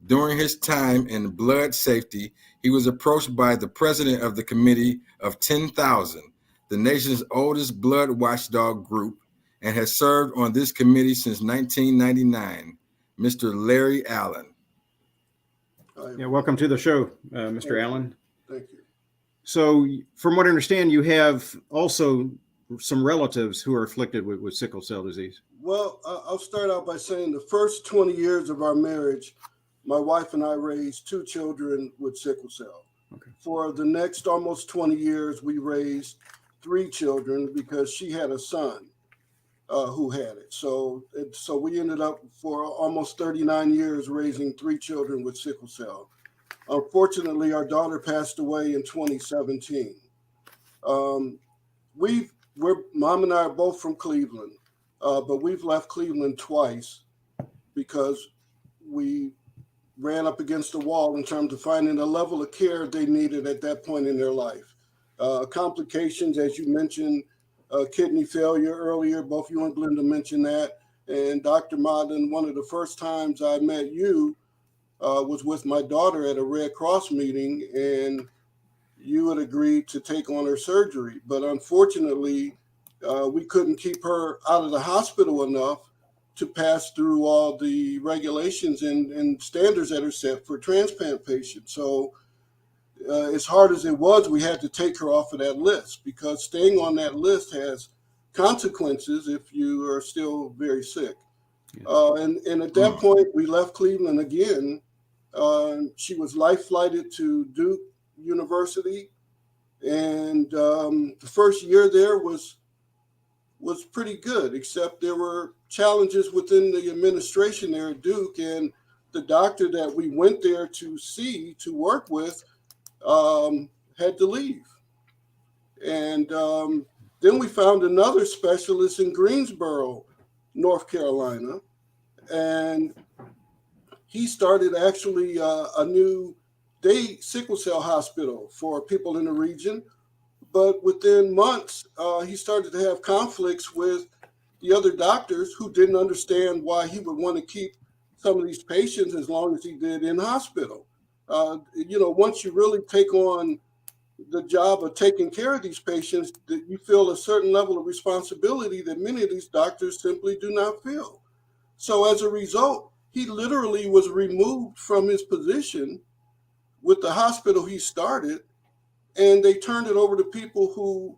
During his time in blood safety, he was approached by the president of the Committee of 10,000, the nation's oldest blood watchdog group, and has served on this committee since 1999, Mr. Larry Allen. Yeah, welcome to the show, Mr. Allen. Thank you. So, from what I understand, you have also some relatives who are afflicted with sickle cell disease. Well, I'll start out by saying the first 20 years of our marriage, my wife and I raised 2 children with sickle cell. Okay. For the next almost 20 years, we raised 3 children because she had a son who had it. So we ended up for almost 39 years raising 3 children with sickle cell. Unfortunately, our daughter passed away in 2017. Mom and I are both from Cleveland, but we've left Cleveland twice because we ran up against the wall in terms of finding the level of care they needed at that point in their life. Complications, as you mentioned, kidney failure earlier, both you and Glinda mentioned that. And Dr. Modlin, one of the first times I met you was with my daughter at a Red Cross meeting, and you had agreed to take on her surgery. But unfortunately, we couldn't keep her out of the hospital enough to pass through all the regulations and standards that are set for transplant patients. So as hard as it was, we had to take her off of that list because staying on that list has consequences if you are still very sick. And at that point, we left Cleveland again. She was life flighted to Duke University. And the first year there was pretty good, except there were challenges within the administration there at Duke, and the doctor that we went there to see, to work with, had to leave. And then we found another specialist in Greensboro, North Carolina, and he started actually a new day sickle cell hospital for people in the region. But within months, he started to have conflicts with the other doctors who didn't understand why he would want to keep some of these patients as long as he did in hospital. Once you really take on the job of taking care of these patients, that you feel a certain level of responsibility that many of these doctors simply do not feel. So as a result, he literally was removed from his position with the hospital he started, and they turned it over to people who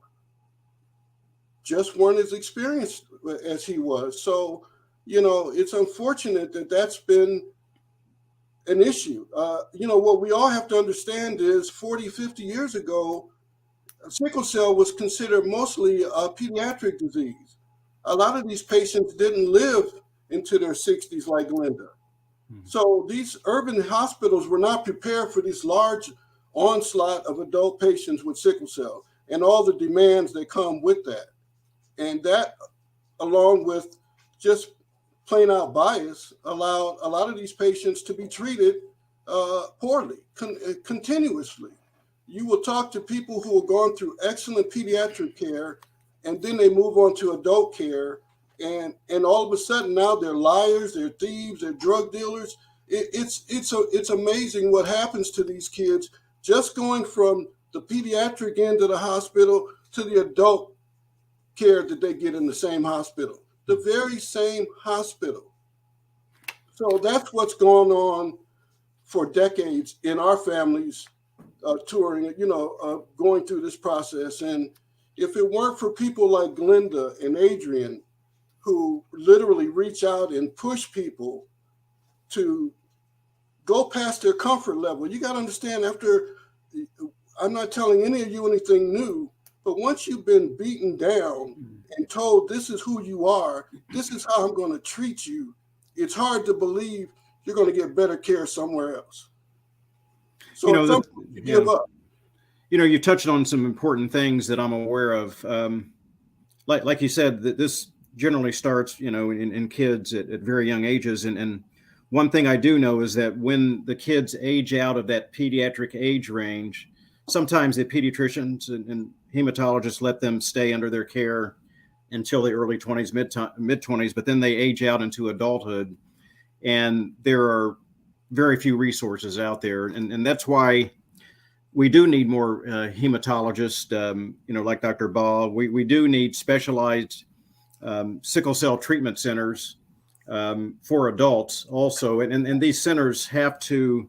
just weren't as experienced as he was. So, it's unfortunate that that's been an issue. What we all have to understand is 40, 50 years ago, sickle cell was considered mostly a pediatric disease. A lot of these patients didn't live into their 60s like Glinda. So these urban hospitals were not prepared for this large onslaught of adult patients with sickle cell and all the demands that come with that. And that, along with just plain out bias, allowed a lot of these patients to be treated poorly, continuously. You will talk to people who have gone through excellent pediatric care, and then they move on to adult care, and all of a sudden now they're liars, they're thieves, they're drug dealers. It's amazing what happens to these kids just going from the pediatric end of the hospital to the adult care that they get in the same hospital, the very same hospital. So that's what's gone on for decades in our families, touring, going through this process. And if it weren't for people like Glinda and Adrian, who literally reach out and push people to go past their comfort level. You got to understand, I'm not telling any of you anything new, but once you've been beaten down and told this is who you are, this is how I'm going to treat you, it's hard to believe you're going to get better care somewhere else. So you give up. You touched on some important things that I'm aware of. Like you said, that this generally starts, in kids at very young ages. And one thing I do know is that when the kids age out of that pediatric age range, sometimes the pediatricians and hematologists let them stay under their care until the early 20s, mid 20s, but then they age out into adulthood. And there are very few resources out there. And that's why we do need more hematologists, like Dr. Bah. We do need specialized sickle cell treatment centers for adults also. And these centers have to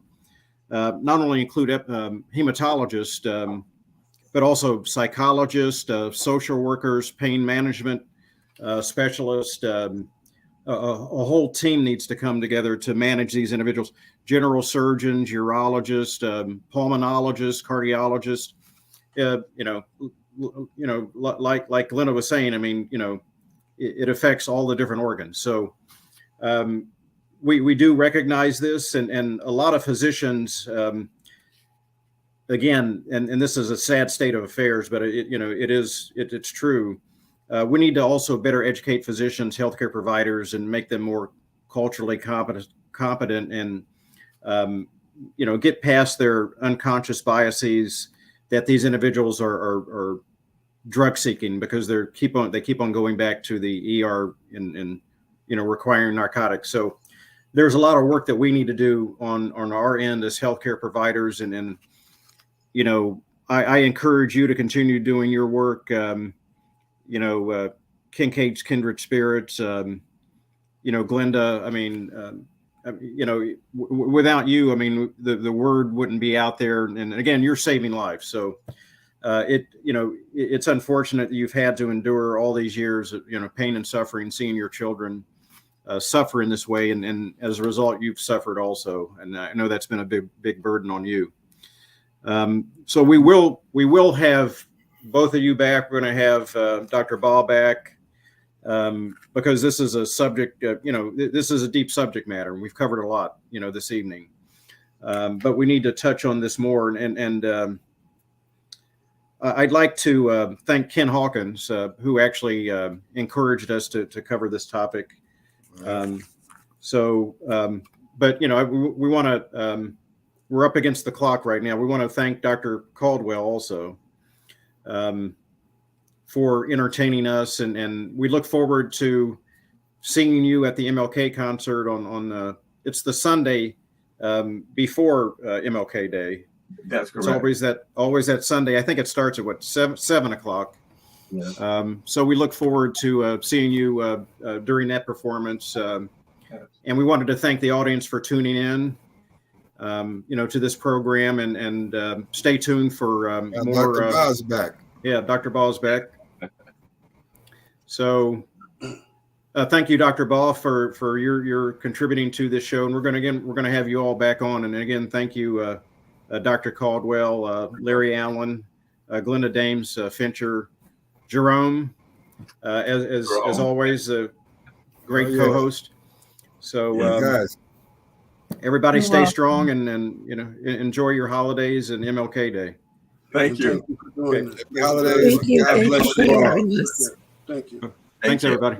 not only include hematologists, but also psychologists, social workers, pain management specialists. A whole team needs to come together to manage these individuals. General surgeons, urologists, pulmonologists, cardiologists. Like Glinda was saying, I mean, it affects all the different organs. So we do recognize this, and a lot of physicians, again, and this is a sad state of affairs, but it's true. We need to also better educate physicians, healthcare providers, and make them more culturally competent and get past their unconscious biases that these individuals are drug seeking because they keep on going back to the ER and requiring narcotics. So there's a lot of work that we need to do on our end as healthcare providers, and I encourage you to continue doing your work. Kincaid's Kindred Spirits, Glinda, I mean, without you, I mean, the word wouldn't be out there. And again, you're saving lives. So it's unfortunate that you've had to endure all these years of, pain and suffering, seeing your children suffer in this way. And as a result, you've suffered also. And I know that's been a big burden on you. So we will have both of you back. We're going to have Dr. Bah back because this is a subject, this is a deep subject matter, and we've covered a lot, this evening. But we need to touch on this more. And I'd like to thank Ken Hawkins, who actually encouraged us to cover this topic. But we want to, we're up against the clock right now. We want to thank Dr. Caldwell also. For entertaining us, and we look forward to seeing you at the MLK concert on it's the Sunday before MLK Day. That's correct. It's always that Sunday. I think it starts at 7 o'clock. Yes. So we look forward to seeing you during that performance. And we wanted to thank the audience for tuning in. To this program, and stay tuned for more. Dr. Bah's back. Yeah, Dr. Bah's back. So, thank you, Dr. Bah, for your contributing to this show, and we're going to have you all back on. And again, thank you, Dr. Caldwell, Larry Allen, Glinda Dames-Fincher, Jerome, as always, a great co-host. So, guys. Everybody stay strong and enjoy your holidays and MLK Day. Thank you. Happy holidays. Thank you. God bless you all. Thank you. Thanks, everybody.